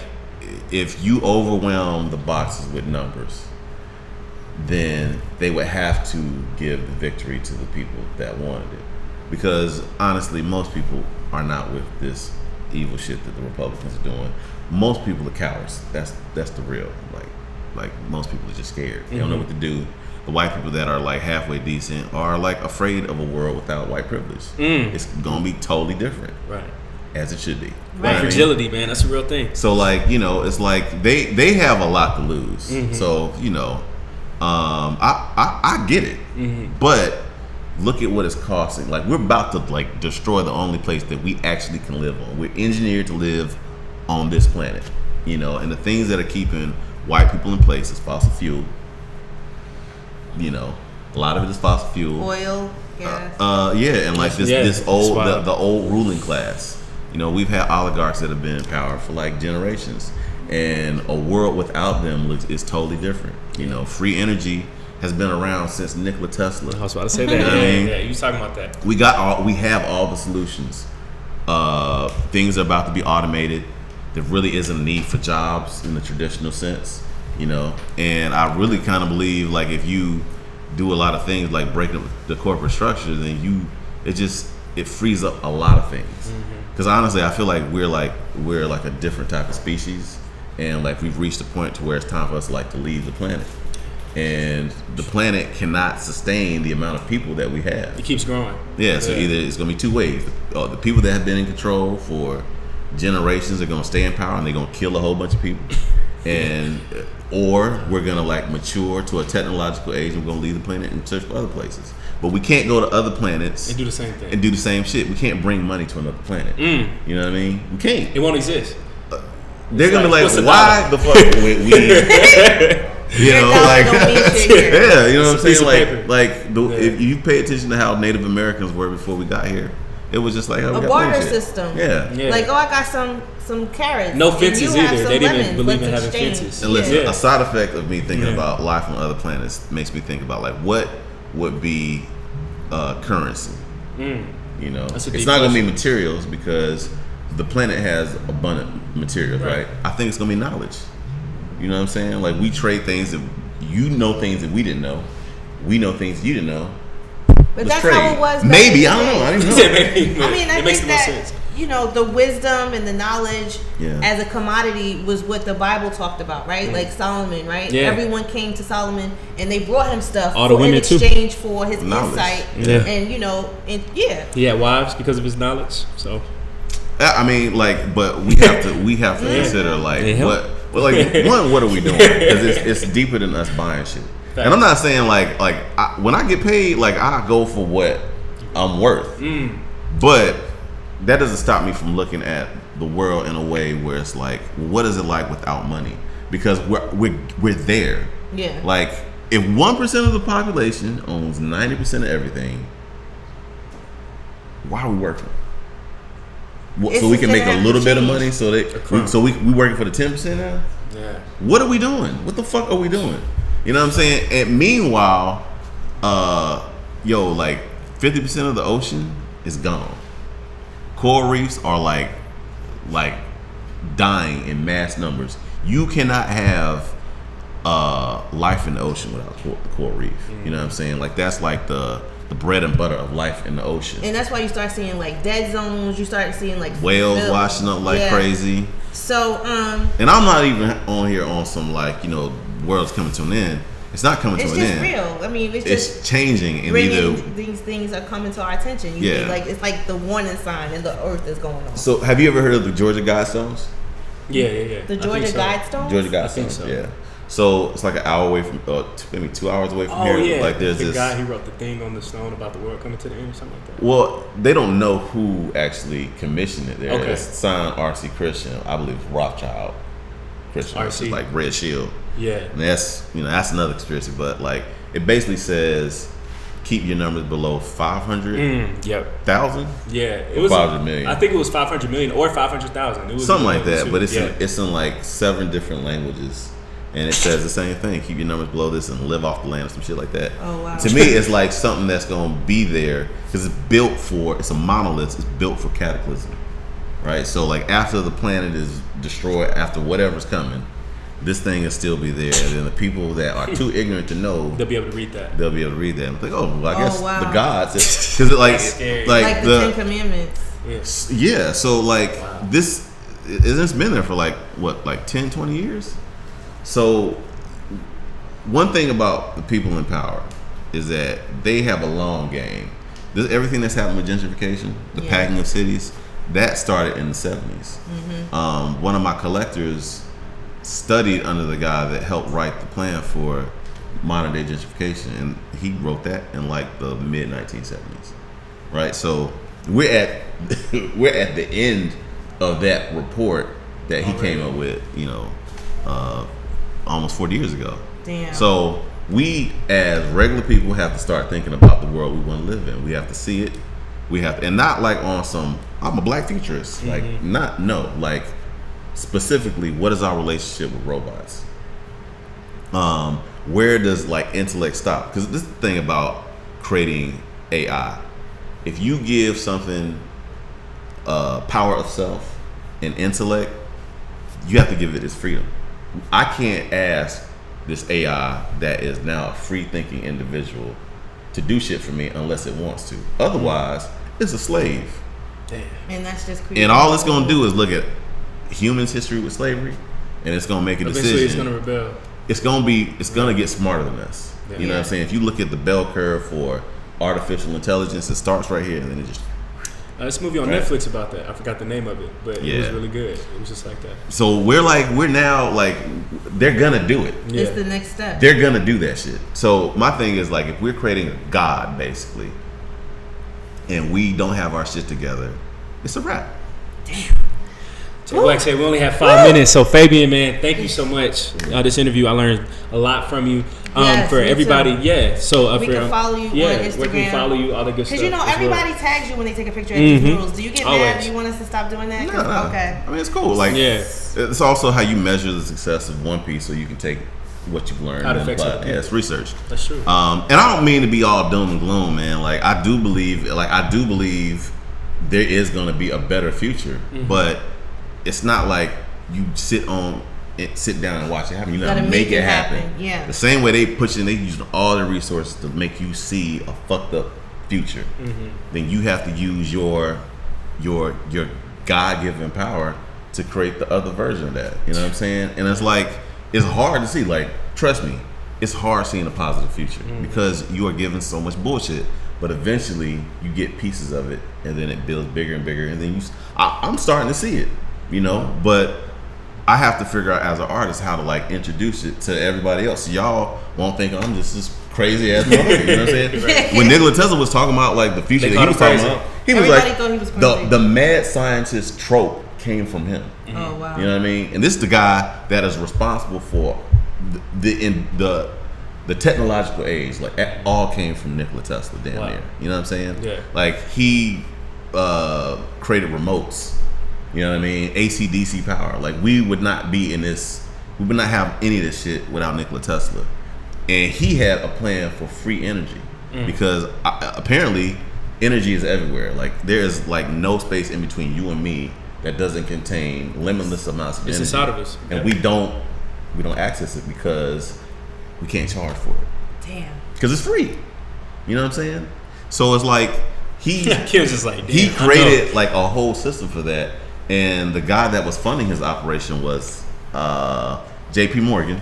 if you overwhelm the boxes with numbers, then they would have to give the victory to the people that wanted it. Because honestly, most people are not with this evil shit that the Republicans are doing. Most people are cowards. That's the real. Like most people are just scared. They don't know what to do. The white people that are like halfway decent are like afraid of a world without white privilege. It's gonna be totally different. Right. As it should be. Right. Fragility, man, that's a real thing. So like, it's like they have a lot to lose. So, I get it. But look at what it's costing. Like, we're about to like destroy the only place that we actually can live on. We're engineered to live on this planet. And the things that are keeping white people in place is fossil fuel. A lot of it is fossil fuel. Oil, gas. And like this old the old ruling class. We've had oligarchs that have been in power for like generations, and a world without them is totally different. Free energy has been around since Nikola Tesla. I was about to say that. Yeah, you was talking about that. We have all the solutions. Things are about to be automated. There really isn't a need for jobs in the traditional sense. And I really kind of believe like if you do a lot of things like breaking up the corporate structure, then it frees up a lot of things. Because honestly, I feel like we're like a different type of species, and like we've reached a point to where it's time for us to leave the planet. And the planet cannot sustain the amount of people that we have. It keeps growing. Yeah, so either it's going to be two ways. The people that have been in control for generations are going to stay in power and they're going to kill a whole bunch of people. Or we're going to like mature to a technological age and we're going to leave the planet and search for other places. But we can't go to other planets and do the same thing. And do the same shit. We can't bring money to another planet. You know what I mean? We can't. It won't exist. They're going to be like, why the fuck we yeah, you know what I'm saying? If you pay attention to how Native Americans were before we got here, it was just like a barter system. Yeah. Like, I got some carrots. No fences either. They didn't even believe in having fences. And listen, a side effect of me thinking about life on other planets makes me think about like what would be currency. It's not going to be materials because the planet has abundant materials, right? I think it's going to be knowledge. You know what I'm saying? Like, we trade things that things that we didn't know. We know things you didn't know. But that's how it was. Maybe, I don't know. I didn't know. Maybe. I mean, I it makes think the most that sense. the wisdom and the knowledge Yeah. as a commodity was what the Bible talked about, right? Like Solomon, right? Yeah. Everyone came to Solomon and they brought him stuff All the women in exchange for his Knowledge. insight. Yeah. And He had wives because of his knowledge. So I mean, like, but we have to consider like Yeah. what are we doing? Because it's deeper than us buying shit. Facts. And I'm not saying when I get paid, like I go for what I'm worth. But that doesn't stop me from looking at the world in a way where it's like, what is it like without money? Because we're there. Yeah. Like, if 1% of the population owns 90% of everything, why are we working? So we can make a little bit of money. So we working for the 10% now. yeah. What are we doing? What the fuck are we doing? You know what I'm saying? And meanwhile, like 50% of the ocean is gone. Coral reefs are like dying in mass numbers. You cannot have life in the ocean without the coral reef. You know what I'm saying? Like that's like the bread and butter of life in the ocean. And that's why you start seeing like dead zones. You start seeing like Whales washing up like crazy. So and I'm not even on here on some world's coming to an end. It's not coming to an end. It's just real. I mean, it's just changing, and bringing these things are coming to our attention. You Yeah. think, it's like the warning sign, and the earth is going on. So, have you ever heard of the Georgia Guidestones? Yeah. The I Georgia think so. Guidestones. Georgia I think Guidestones, so. yeah. So it's like an hour away from, maybe 2 hours away from Oh here. yeah. Like there's the this guy, he wrote the thing on the stone about the world coming to the end or something like that. Well, they don't know who actually commissioned it. There, Okay. it's signed R.C. Christian, I believe Rothschild Christian, which R.C. is like Red Shield. Yeah. And that's another conspiracy. But like it basically says keep your numbers below 500,000. Yep. Yeah. It was 500 million. I think it was 500 million or 500,000. It was Something like that. But it's yeah. it's in like 7 different languages. And it says the same thing. Keep your numbers below this and live off the land or some shit like that. Oh, wow. To me, it's like something that's going to be there because it's a monolith. It's built for cataclysm, right? So like after the planet is destroyed, after whatever's coming, this thing will still be there. And then the people that are too ignorant to know, they'll be able to read that. they'll be able to read that. And think, oh, well, I guess wow. the gods, because like scary. Like the Ten Commandments. Yes. yeah. So like this, it's been there for like 10, 20 years. So, one thing about the people in power is that they have a long game. Everything that's happened with gentrification, the packing of cities, that started in the 70s. One of my collectors studied under the guy that helped write the plan for modern day gentrification, and he wrote that in like the mid 1970s. Right? So, we're at the end of that report that he came up with, almost 40 years ago. Damn. So we as regular people have to start thinking about the world we want to live in. We have to see it. We have to, and not like on some I'm a black futurist. Like like specifically what is our relationship with robots? Where does like intellect stop? Because this is the thing about creating AI. If you give something power of self and intellect, you have to give it its freedom. I can't ask this AI that is now a free thinking individual to do shit for me unless it wants to. Otherwise, it's a slave. Damn. And that's just creepy. And all it's gonna do is look at humans' history with slavery, and it's gonna make a decision. Eventually, it's gonna rebel. It's gonna get smarter than us. Yeah. You know what I'm saying? If you look at the bell curve for artificial intelligence, it starts right here, and then it just. This movie on Netflix about that. I forgot the name of it, but it was really good. It was just like that. So we're now like they're gonna do it. Yeah. It's the next step. They're gonna do that shit. So my thing is like if we're creating a god basically, and we don't have our shit together, it's a wrap. So like I said, we only have 5 minutes. So Fabian, man, thank you so much. This interview, I learned a lot from you. Yes, for me everybody, too. So We can follow you on Instagram. Where can we follow you? All the good stuff. Because as everybody well. tags you when they take a picture of these murals. Do you get mad? Always. Do you want us to stop doing that? No. Okay. I mean it's cool. Like Yeah. it's also how you measure the success of one piece, so you can take what you've learned How it and affects apply. other Yeah, it's research. That's true. And I don't mean to be all doom and gloom, man. Like I do believe there is going to be a better future, but it's not like you sit down and watch it happen. You gotta make it happen. Yeah. The same way they using all their resources to make you see a fucked up future, then you have to use your God-given power to create the other version of that. You know what I'm saying? And it's like, it's hard to see. Like, trust me, it's hard seeing a positive future because you are given so much bullshit. But eventually, you get pieces of it, and then it builds bigger and bigger. And then I'm starting to see it, you know. But I have to figure out as an artist how to like introduce it to everybody else. So y'all won't think I'm just this crazy ass motherfucker. You know what I'm saying? When Nikola Tesla was talking about like the future that he was talking about, he was Everybody like, thought he was crazy. the mad scientist trope came from him. Oh wow. You know what I mean? And this is the guy that is responsible for the technological age. Like it all came from Nikola Tesla, damn near. You know what I'm saying? Yeah. Like he created remotes. You know what I mean? AC/DC power. Like we would not be in this. We would not have any of this shit without Nikola Tesla. And he had a plan for free energy because apparently energy is everywhere. Like there is like no space in between you and me that doesn't contain limitless amounts of energy. It's inside of us, and we don't access it because we can't charge for it. Damn. Because it's free. You know what I'm saying? So it's like he just like, he created like a whole system for that. And the guy that was funding his operation was J.P. Morgan,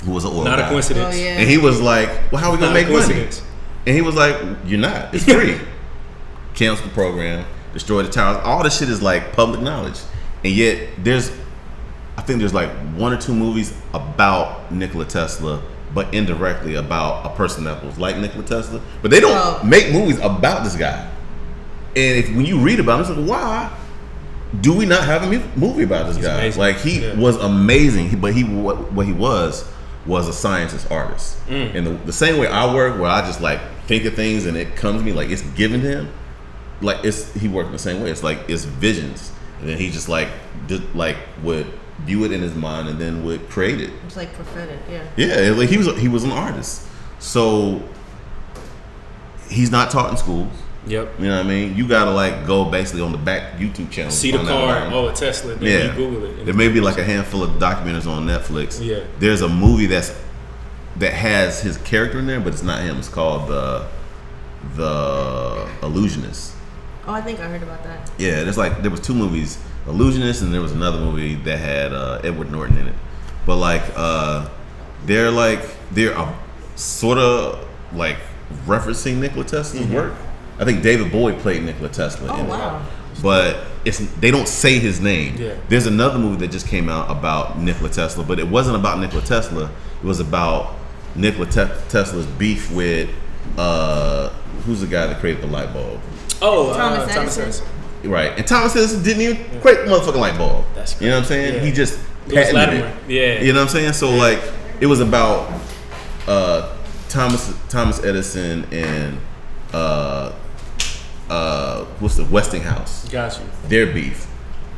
who was an oil guy. Not a coincidence. Oh, yeah. And he was like, well, how are we going to make money? And he was like, you're not. It's free. Cancel the program, destroy the towers. All this shit is like public knowledge. And yet I think there's like one or two movies about Nikola Tesla, but indirectly about a person that was like Nikola Tesla. But they don't make movies about this guy. And when you read about him, it's like, why do we not have a movie about this guy? Amazing. Like he was amazing, what he was a scientist artist. And the same way I work, where I just like think of things and it comes to me like it's given to him. Like he worked in the same way. It's like it's visions, and then he just like would view it in his mind and then would create it. It's like prophetic, yeah. Yeah, like he was an artist. So he's not taught in schools. Yep. You know what I mean? You gotta like go basically on the back YouTube channel. See the car. Oh, a Tesla. Then you Google it. There may be like a handful of documentaries on Netflix. Yeah. There's a movie that has his character in there, but it's not him. It's called the Illusionist. Oh, I think I heard about that. Yeah, there was two movies, Illusionist, and there was another movie that had Edward Norton in it. But like they're sort of like referencing Nikola Tesla's work. I think David Bowie played Nikola Tesla in it. But they don't say his name. Yeah. There's another movie that just came out about Nikola Tesla, but it wasn't about Nikola Tesla. It was about Nikola Tesla's beef with who's the guy that created the light bulb? Oh, Thomas Edison. Right. And Thomas Edison didn't even create the motherfucking light bulb. That's crazy. You know what I'm saying? Yeah. He just patented it. Yeah. You know what I'm saying? So like it was about Thomas Edison and what's the Westinghouse? Got you. Their beef,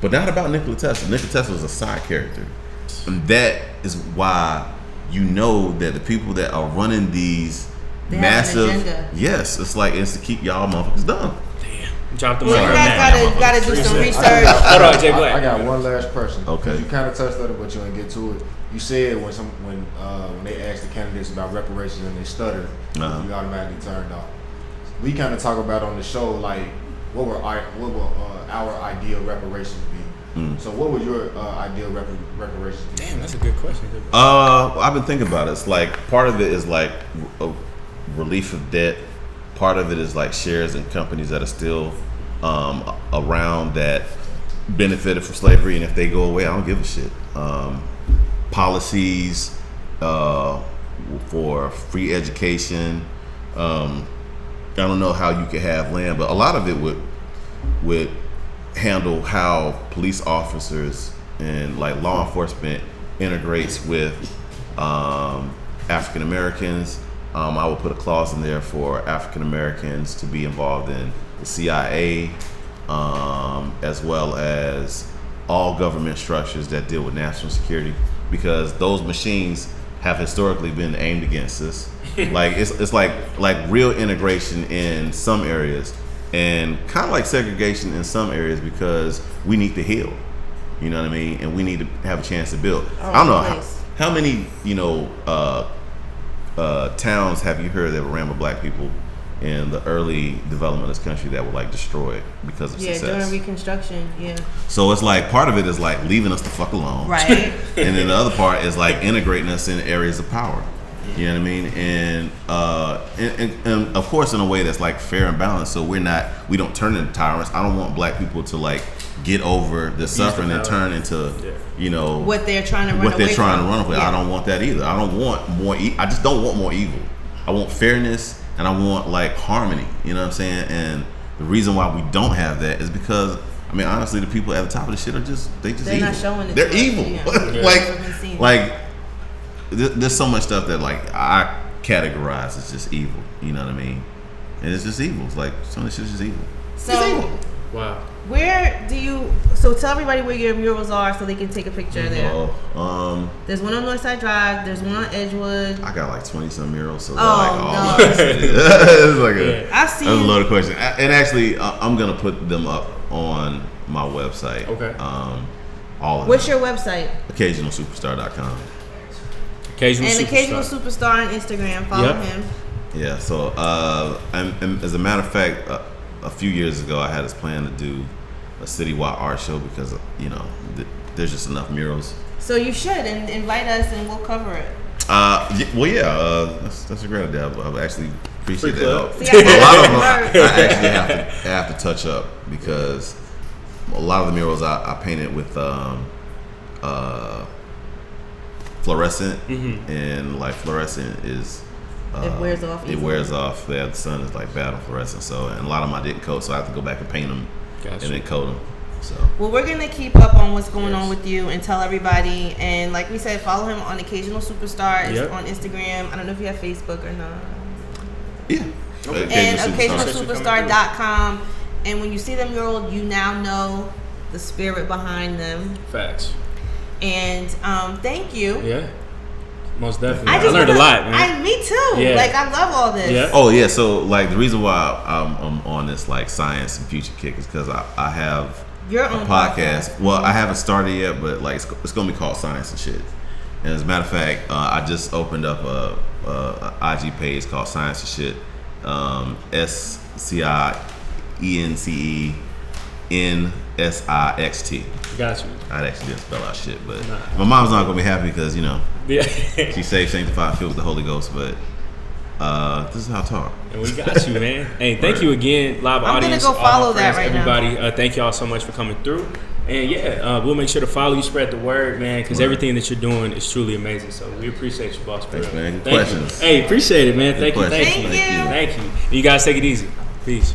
but not about Nikola Tesla. Nikola Tesla was a side character, and that is why you know that the people that are running these massive, it's like it's to keep y'all motherfuckers dumb. Damn, drop them. Well, you guys gotta do some research. Hold on, Jay Black. I got one last person. Okay. You kind of touched on it, but you didn't get to it. You said when they asked the candidates about reparations and they stuttered, you automatically turned off. We kind of talk about on the show like what will our ideal reparations be? So what would your ideal reparations be? Damn, that's a good question. I've been thinking about it. It's like part of it is like a relief of debt. Part of it is like shares in companies that are still around that benefited from slavery, and if they go away, I don't give a shit. Policies for free education. I don't know how you could have land, but a lot of it would handle how police officers and like law enforcement integrates with African Americans. I would put a clause in there for African Americans to be involved in the CIA, as well as all government structures that deal with national security, because those machines have historically been aimed against us. Like it's like real integration in some areas, and kind of like segregation in some areas, because we need to heal. You know what I mean? And we need to have a chance to build. I don't know how many towns have you heard that were ran by black people in the early development of this country that would like destroy it because of success. During Reconstruction, So it's like part of it is like leaving us the fuck alone, right? And then the other part is like integrating us in areas of power. You know what I mean? And of course in a way that's like fair and balanced. So we don't turn into tyrants. I don't want black people to like get over the suffering and turn into what they're trying to run away from. I don't want that either. I don't want more. I just don't want more evil. I want fairness. And I want like harmony, you know what I'm saying? And the reason why we don't have that is because, I mean, honestly, the people at the top of the shit are just evil. They're not showing it. They're evil. There's so much stuff that like I categorize as just evil. You know what I mean? And it's just evil. It's like some of the shit is just evil. So, it's evil. Wow. Where do you? So tell everybody where your murals are so they can take a picture there. There's one on Northside Drive. There's one on Edgewood. I got like 20 some murals. So no. It's like that's a loaded question. And actually, I'm gonna put them up on my website. Okay. All of What's them. your website? Occasionalsuperstar.com. Occasional Superstar on Instagram. Follow him. Yeah. So, and as a matter of fact, a few years ago, I had this plan to do a citywide art show because there's just enough murals. So you should and invite us and we'll cover it. That's a great idea. I actually appreciate that help. See, a lot of them I actually have to touch up because a lot of the murals I painted with fluorescent, and like fluorescent is. It wears off. It wears off. Yeah, the sun is like bad on fluorescent. So, and a lot of them I didn't coat, so I have to go back and paint them and then coat them. So. Well, we're gonna keep up on what's going on with you and tell everybody. And like we said, follow him on Occasional Superstar. It's on Instagram. I don't know if you have Facebook or not. Yeah. And occasionalsuperstar.com. And when you see the mural, you now know the spirit behind them. Facts. And thank you. Yeah. Most definitely. I learned a lot, man. Me too. Yeah. Like, I love all this. Yeah. Oh, yeah. So, like, the reason why I'm on this, like, science and future kick is because I have your a own podcast. Well, I haven't started yet, but, like, it's going to be called Science and Shit. And as a matter of fact, I just opened up a IG page called Science and Shit. SCIENCENSIXT. Got you. I actually didn't spell out shit, but my mom's not gonna be happy because she saved, sanctified, filled with the Holy Ghost. But this is how I talk. And we got you, man. Hey, thank you again, live audience. I'm gonna go follow that right everybody. now. Thank y'all so much for coming through. And we'll make sure to follow you, spread the word, man, because everything that you're doing is truly amazing. So we appreciate you, boss. Thanks, man. Good questions. Hey, appreciate it, man. Thank you. Thank you. You guys take it easy. Peace.